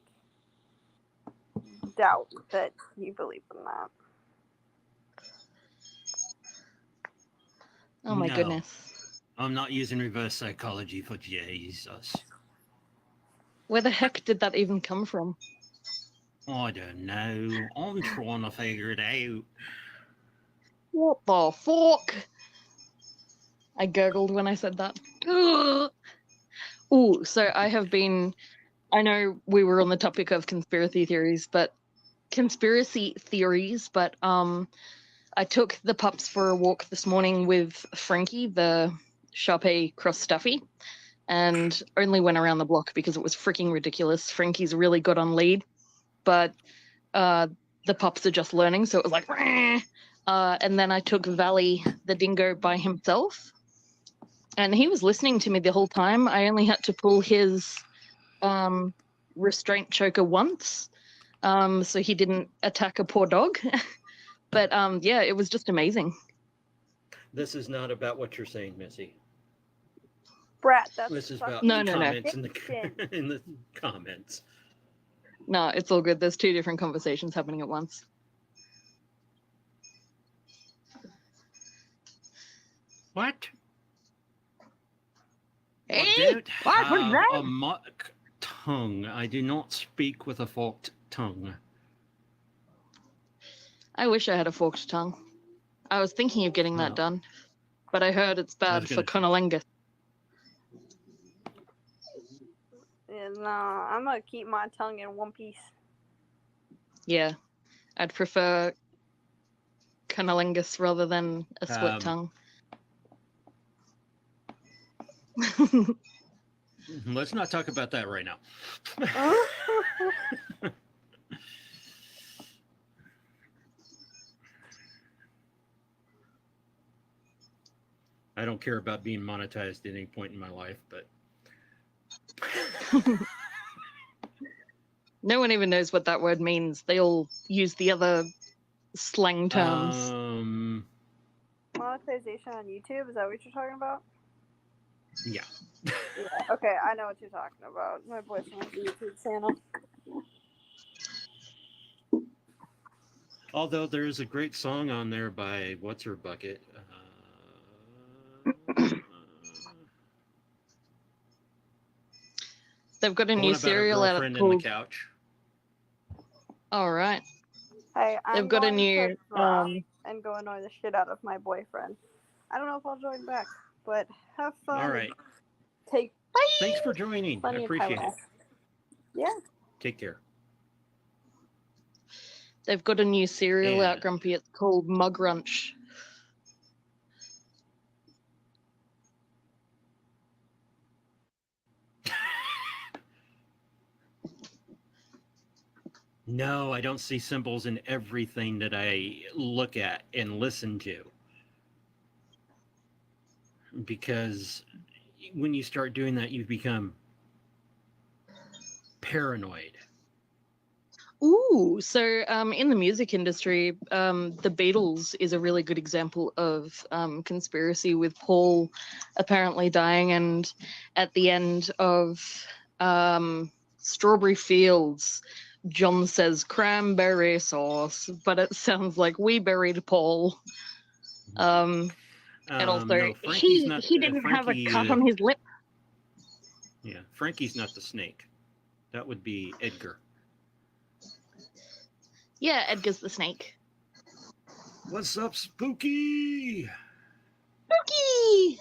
doubt that you believe in that. Oh my No. goodness. I'm not using reverse psychology for Jesus. Where the heck did that even come from? I don't know. I'm trying to figure it out. What the fuck? I gurgled when I said that. Ugh. Ooh, so I have been. I know we were on the topic of conspiracy theories, but I took the pups for a walk this morning with Frankie, the Shar-Pei cross stuffy, and only went around the block because it was freaking ridiculous. Frankie's really good on lead, but the pups are just learning, so it was like, and then I took Valley, the dingo, by himself, and he was listening to me the whole time. I only had to pull his restraint choker once, so he didn't attack a poor dog. But yeah, it was just amazing. This is not about what you're saying, Missy. Brad, that's This is fucking about No. comments in fiction. in the comments. No, it's all good. There's two different conversations happening at once. What? Hey, I don't what was have that? a mock tongue. I do not speak with a forked tongue. I wish I had a forked tongue. I was thinking of getting that No. done, but I heard it's I bad was for gonna- cunnilingus. Yeah, no, I'm gonna keep my tongue in one piece. Yeah, I'd prefer cunnilingus rather than a split tongue. Let's not talk about that right now. I don't care about being monetized at any point in my life, but No one even knows what that word means. They all use the other slang terms. Monetization on YouTube, is that what you're talking about? yeah. Yeah, okay, I know what you're talking about. My boyfriend has a YouTube channel. Although there's a great song on there by What's Her Bucket. They've got a The new one about her cereal out girlfriend in called. the couch. All right, Hey, I'm they've got a going new. to drop and go annoy the shit out of my boyfriend. I don't know if I'll join back, but have fun. All right. Take Thanks for joining. I plenty of time appreciate it. off. Yeah. Take care. They've got a new cereal out, And- Grumpy. It's called Mug Runch. No, I don't see symbols in everything that I look at and listen to. Because when you start doing that, you become paranoid. Ooh, so in the music industry, the Beatles is a really good example of conspiracy, with Paul apparently dying, and at the end of Strawberry Fields, John says cranberry sauce, but it sounds like we buried Paul. And also, No, Frankie's not. he didn't have a Frankie, cut on his lip. Yeah, Frankie's not the snake. That would be Edgar. Yeah, Edgar's the snake. What's up, Spooky? Spooky!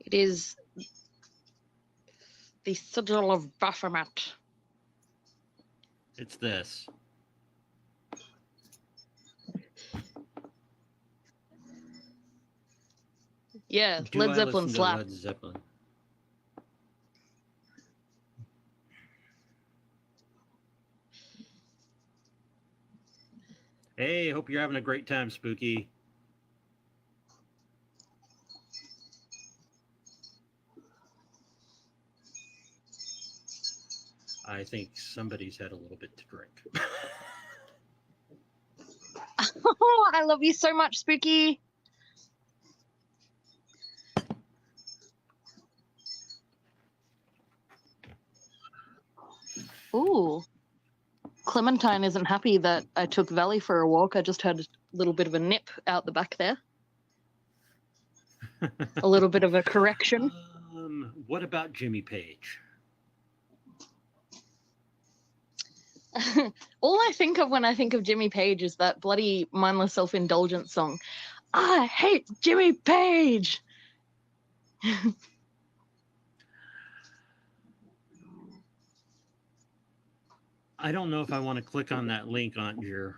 It is the Sigil of Baphomet. It's this. Yeah, Do Led I Zeppelin listen to slap. Led Zeppelin? Hey, hope you're having a great time, Spooky. I think somebody's had a little bit to drink. Oh, I love you so much, Spooky. Ooh. Clementine isn't happy that I took Valley for a walk. I just had a little bit of a nip out the back there. A little bit of a correction. What about Jimmy Page? All I think of when I think of Jimmy Page is that bloody mindless self-indulgent song. I hate Jimmy Page. I don't know if I want to click on that link, Aunt Jer.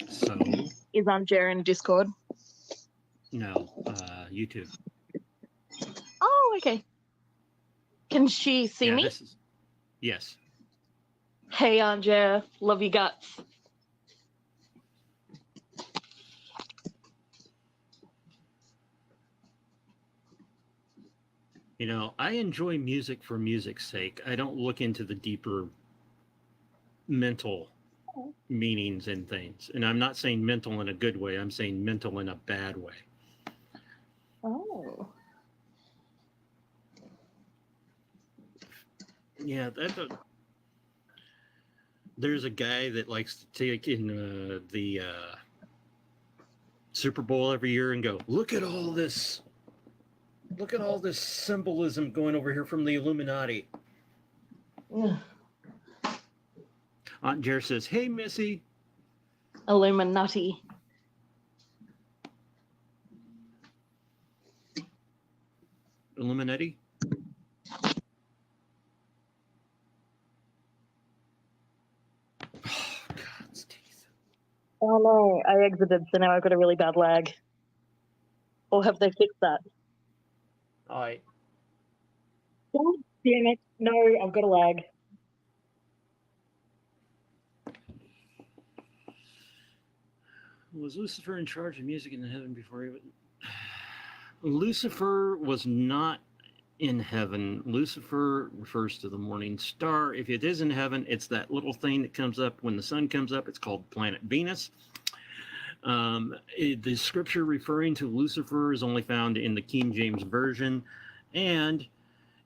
So Is Aunt Jer in Discord? no, YouTube. Oh, okay. Can she see me? This is yes. Hey, Aunt Jer. Love you guts. You know, I enjoy music for music's sake. I don't look into the deeper mental meanings and things. And I'm not saying mental in a good way. I'm saying mental in a bad way. Oh. Yeah, there's a guy that likes to take in the Super Bowl every year and go, look at all this symbolism going over here from the Illuminati. Aunt Jer says, hey, Missy. Illuminati. Illuminati? Oh, God's teeth. Oh no, I exited, so now I've got a really bad lag. Or have they fixed that? All right. God damn it. No, I've got a lag. Was Lucifer in charge of music in heaven before he was... Lucifer was not in heaven. Lucifer refers to the morning star. If it is in heaven, it's that little thing that comes up when the sun comes up. It's called planet Venus. The scripture referring to Lucifer is only found in the King James Version, and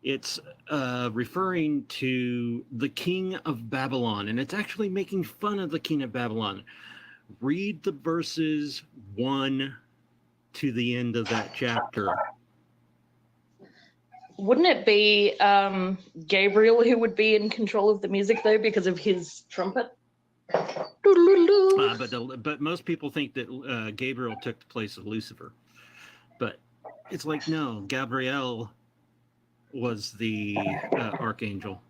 it's referring to the king of Babylon, and it's actually making fun of the king of Babylon. Read the verses 1 to the end of that chapter. Wouldn't it be Gabriel who would be in control of the music, though, because of his trumpet? But most people think that Gabriel took the place of Lucifer. But it's like, no, Gabriel was the archangel,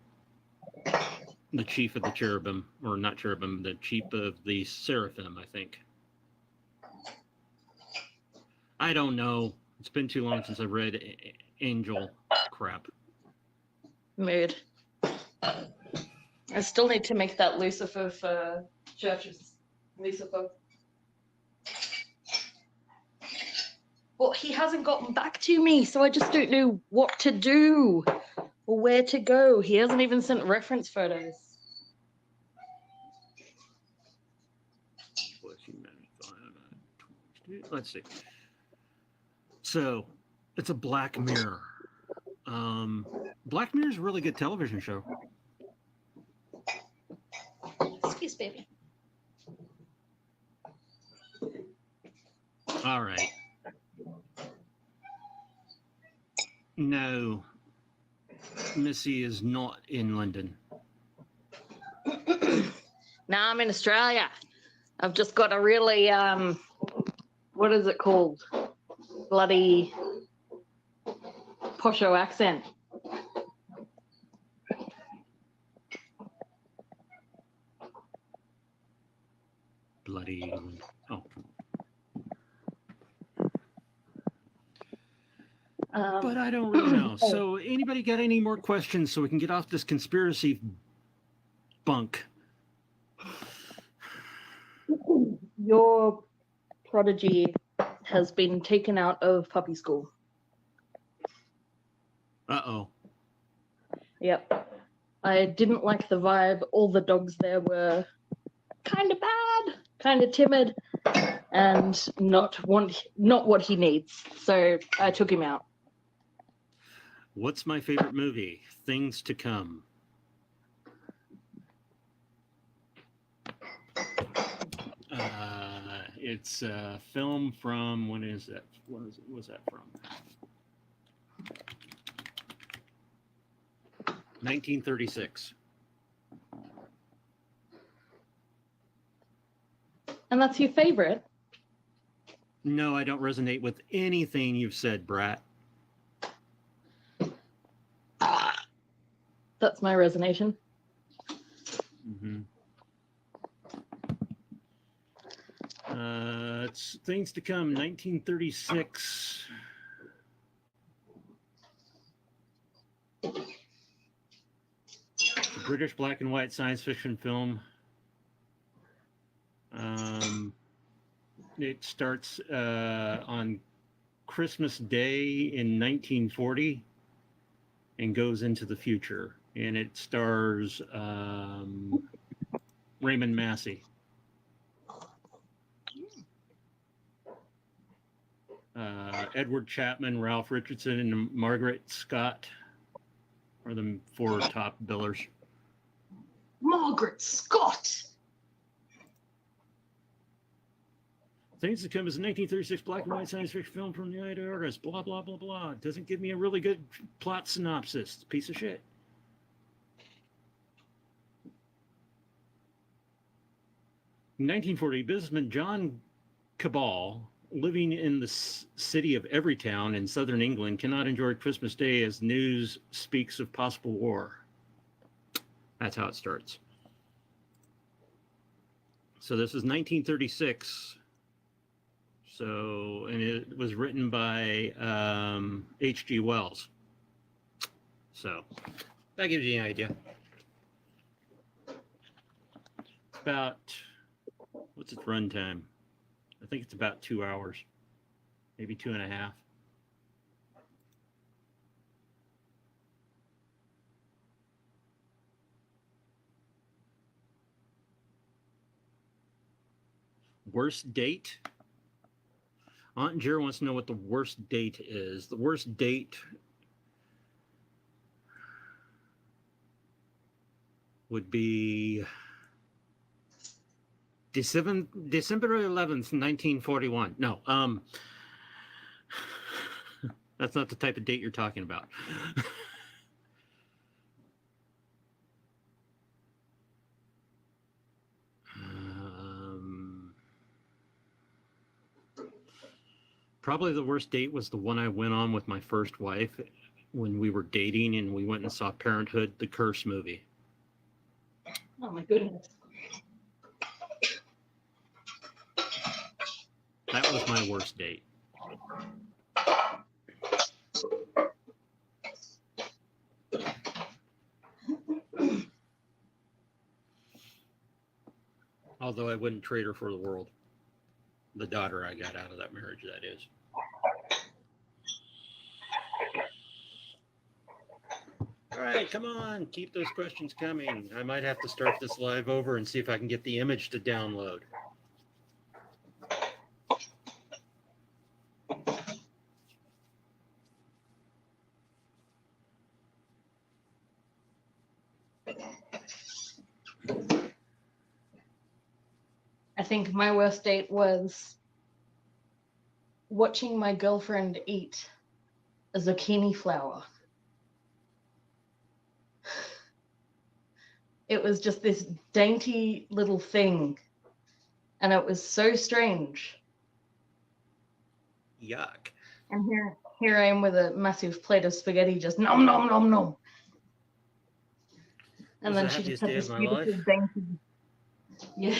the chief of the cherubim, or not cherubim, the chief of the seraphim, I think. I don't know. It's been too long since I read angel crap. Mood. I still need to make that Lucifer for churches. Lucifer. Well, he hasn't gotten back to me, so I just don't know what to do or where to go. He hasn't even sent reference photos. Let's see. So, it's a Black Mirror. Black Mirror is a really good television show. Excuse baby. All right. No, Missy is not in London. Nah, I'm in Australia. I've just got a really, what what is it called? Bloody posho accent. Bloody. Oh. But I don't really know. So, anybody got any more questions so we can get off this conspiracy bunk? Your prodigy has been taken out of puppy school. Uh-oh. Yep. I didn't like the vibe. All the dogs there were kind of bad, kind of timid, and not what he needs. So I took him out. What's my favorite movie? Things to Come. It's a film from, when is that? Was that from? 1936. And that's your favorite? No, I don't resonate with anything you've said, Brat. That's my resignation. Mm-hmm. It's Things to Come, 1936. It's a British black and white science fiction film. It starts on Christmas Day in 1940 and goes into the future. And it stars Raymond Massey. Edward Chapman, Ralph Richardson, and Margaret Scott are the 4 top billers. Margaret Scott! Things to Come is a 1936 black and white science fiction film from the United Artists. Blah, blah, blah, blah. It doesn't give me a really good plot synopsis. It's a piece of shit. In 1940, businessman John Cabal, living in the city of Everytown in southern England, cannot enjoy Christmas Day as news speaks of possible war. That's how it starts. So this is 1936. So, and it was written by H.G. Wells. So that gives you an idea. About, what's its runtime? I think it's about 2 hours, maybe 2.5. Worst date? Aunt Jer wants to know what the worst date is. The worst date would be December 11th, 1941. No, that's not the type of date you're talking about. Probably the worst date was the one I went on with my first wife when we were dating and we went and saw Parenthood, the Curse movie. Oh my goodness. That was my worst date. Although I wouldn't trade her for the world. The daughter I got out of that marriage, that is. All right, come on. Keep those questions coming. I might have to start this live over and see if I can get the image to download. I think my worst date was watching my girlfriend eat a zucchini flower. It was just this dainty little thing, and it was so strange. Yuck. And here I am with a massive plate of spaghetti, just nom nom nom nom. And Was then the she just happiest had day this of my beautiful life. dainty. Yeah.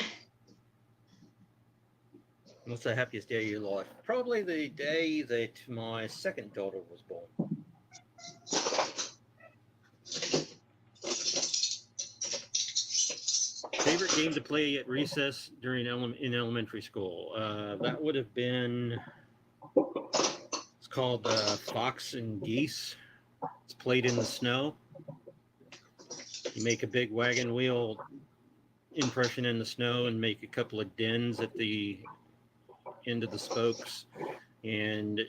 What's the happiest day of your life? Probably the day that my second daughter was born. Favorite game to play at recess during in elementary school? That would have been, it's called Fox and Geese. It's played in the snow. You make a big wagon wheel impression in the snow and make a couple of dens at the end of the spokes, and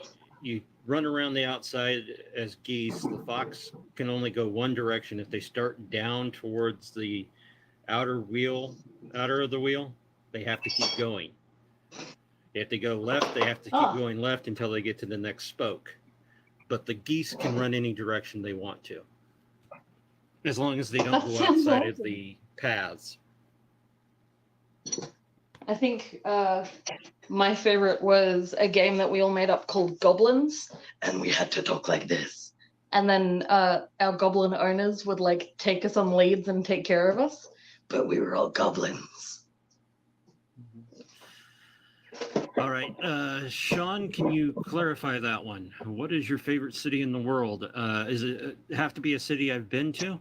you run around the outside as geese. The fox can only go one direction. If they start down towards the outer of the wheel, they have to keep going. If they go left, they have to keep going left until they get to the next spoke. But the geese can run any direction they want to, as long as they don't go outside of the paths. I think my favorite was a game that we all made up called Goblins, and we had to talk like this. And then our goblin owners would like take us on leads and take care of us, but we were all goblins. All right, Sean, can you clarify that one? What is your favorite city in the world? Is it have to be a city I've been to?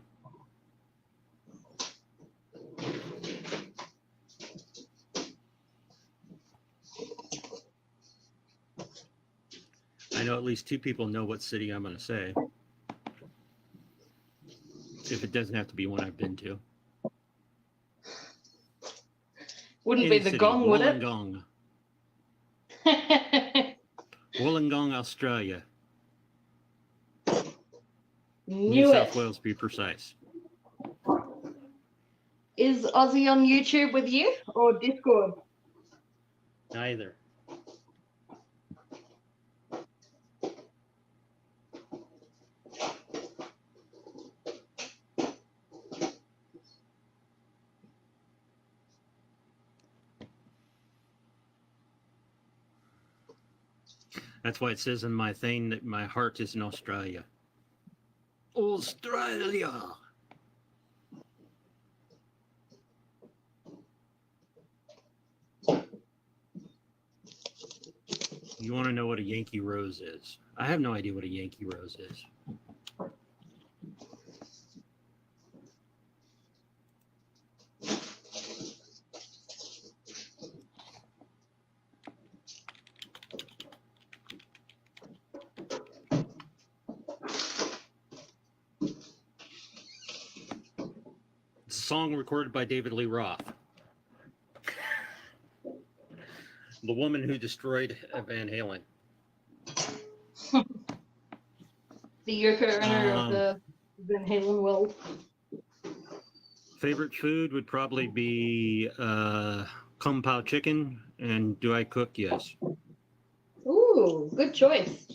I know at least two people know what city I'm going to say. If it doesn't have to be one I've been to. Wouldn't be the Gong, would it? Wollongong. Wollongong, Australia. New South Wales, be precise. Is Aussie on YouTube with you or Discord? Neither. That's why it says in my thing that my heart is in Australia. Australia! You want to know what a Yankee Rose is? I have no idea what a Yankee Rose is. It's a song recorded by David Lee Roth. The woman who destroyed Van Halen. The Yoko Ono of the Van Halen world. Favorite food would probably be kung pao chicken. And do I cook? Yes. Ooh, good choice.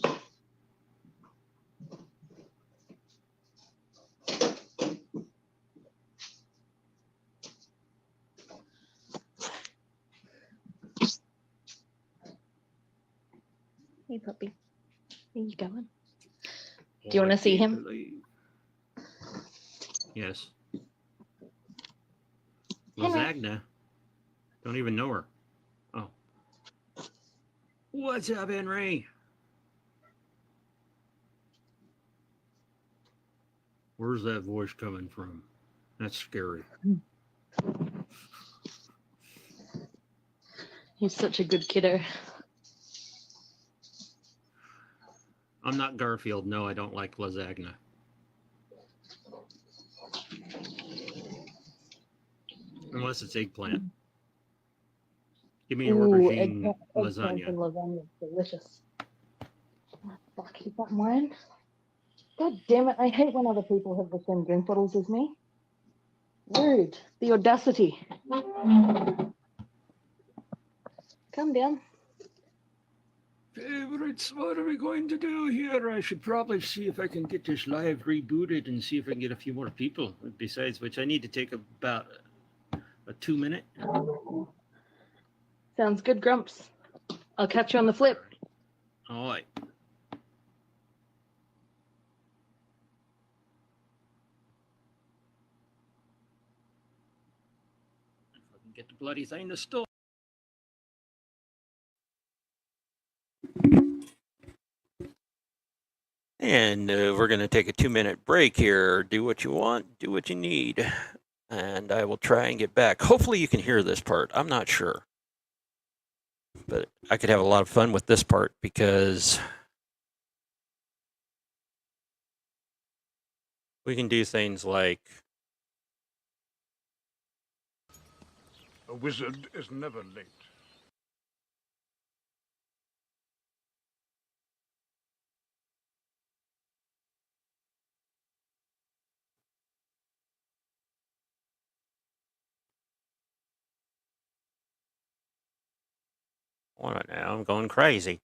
Hey, puppy. Where you going? Do you want to see him? Yes. Lasagna. Don't even know her. Oh. What's up, Henry? Where's that voice coming from? That's scary. He's such a good kiddo. I'm not Garfield. No, I don't like lasagna. Unless it's eggplant. Give me a aubergine lasagna. Lasagna is delicious. Oh, fuck, is that mine? God damn it, I hate when other people have the same drink bottles as me. Rude. The audacity. Calm down. Favorites, what are we going to do here? I should probably see if I can get this live rebooted and see if I can get a few more people. Besides which, I need to take about a 2-minute. Sounds good, Grumps. I'll catch you on the flip. All right. If I can get the bloody thing to stop. And we're going to take a 2-minute break here. Do what you want, do what you need. And I will try and get back. Hopefully you can hear this part. I'm not sure. But I could have a lot of fun with this part because we can do things like... A wizard is never late. Hold on now, I'm going crazy.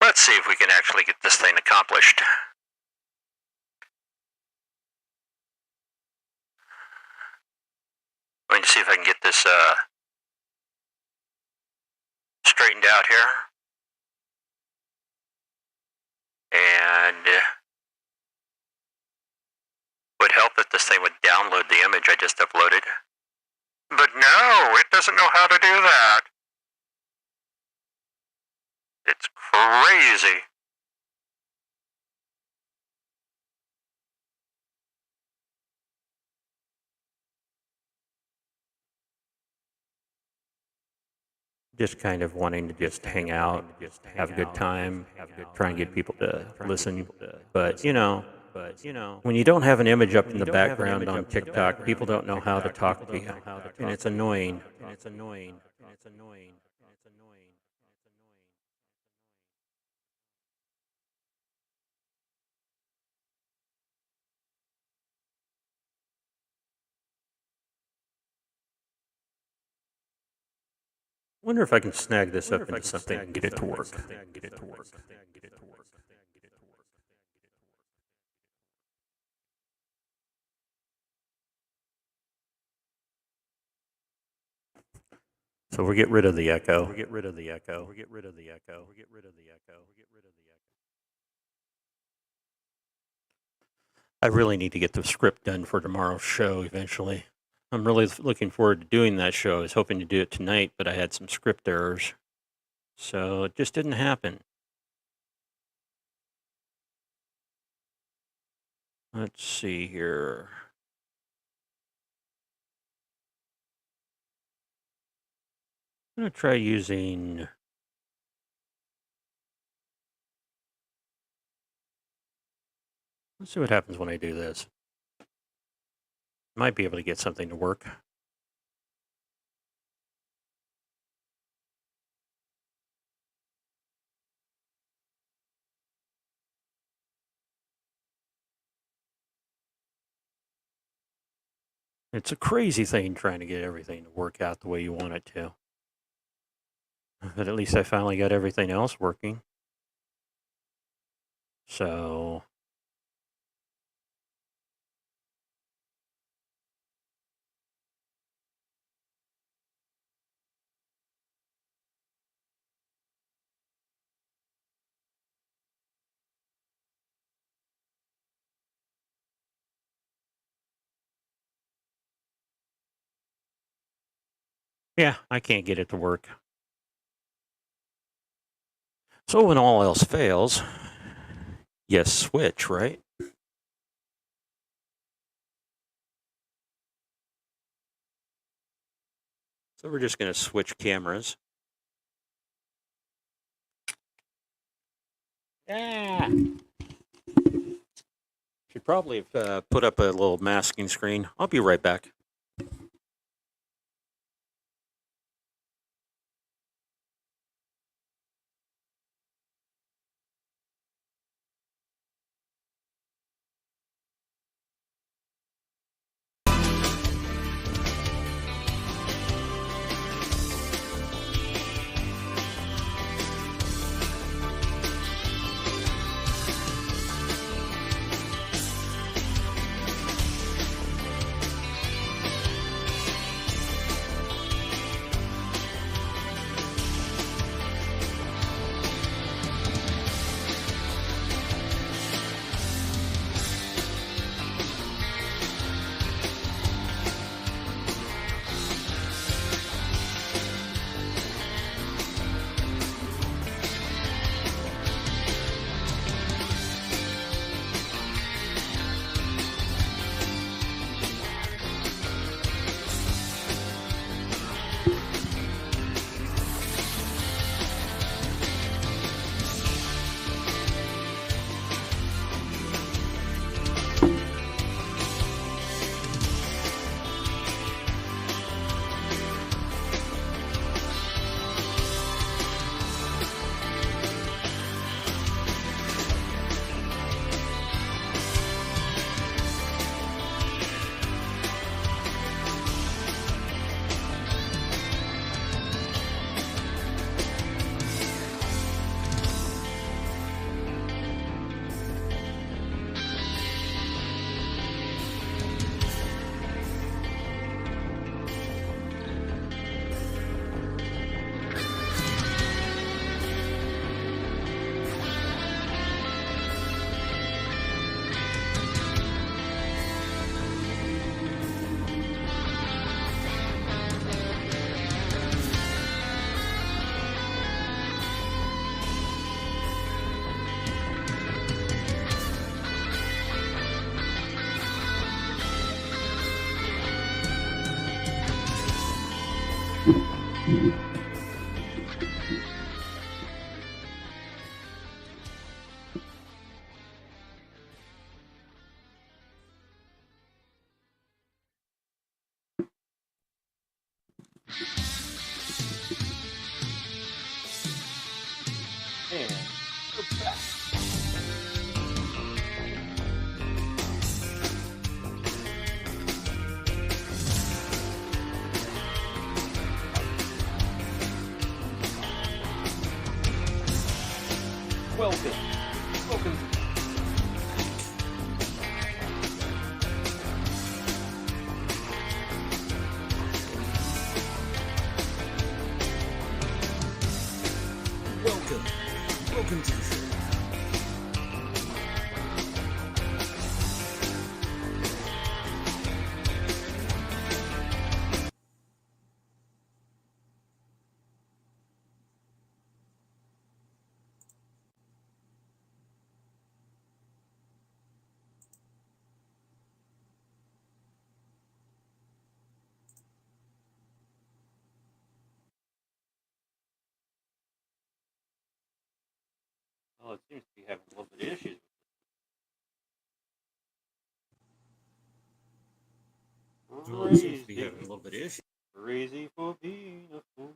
Let's see if we can actually get this thing accomplished. I'm going to see if I can get this straightened out here. And would help if this thing would download the image I just uploaded. But no, it doesn't know how to do that. It's crazy. Just kind of wanting to just hang out, have a good time, try and get people to listen. But, you know, when you don't have an image up in the background on TikTok, people don't know how to talk to you. And it's annoying. Wonder if I can snag this up into something and get it to work. So we'll get rid of the echo. I really need to get the script done for tomorrow's show eventually. I'm really looking forward to doing that show. I was hoping to do it tonight, but I had some script errors. So it just didn't happen. Let's see here. I'm going to try using... Let's see what happens when I do this. Might be able to get something to work. It's a crazy thing trying to get everything to work out the way you want it to. But at least I finally got everything else working. So... yeah, I can't get it to work. So when all else fails, yes, switch, right? So we're just going to switch cameras. Yeah. Should probably have put up a little masking screen. I'll be right back. Welcome. Welcome. Welcome. Welcome to the show. Well, it seems to be having a little bit of issues. Well, it seems to be having a little bit of issues. Crazy for being a fool.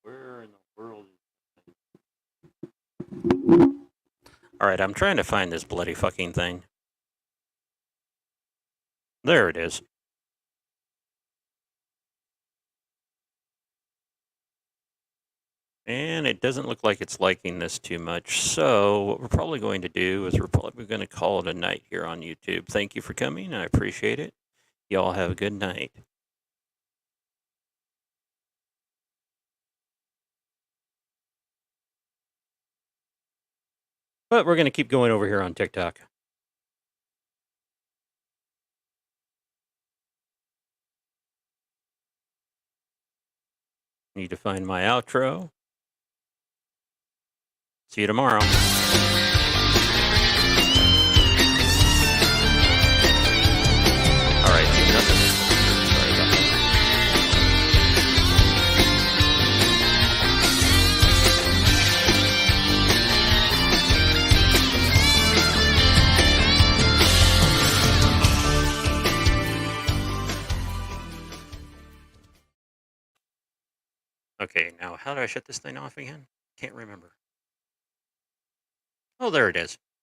Where in the world is... Alright, I'm trying to find this bloody fucking thing. There it is. And it doesn't look like it's liking this too much. So what we're probably going to do is we're probably going to call it a night here on YouTube. Thank you for coming. I appreciate it. Y'all have a good night. But we're going to keep going over here on TikTok. Need to find my outro. See you tomorrow. All right, nothing. Sorry about that. Okay, now how do I shut this thing off again? Can't remember. Oh, there it is.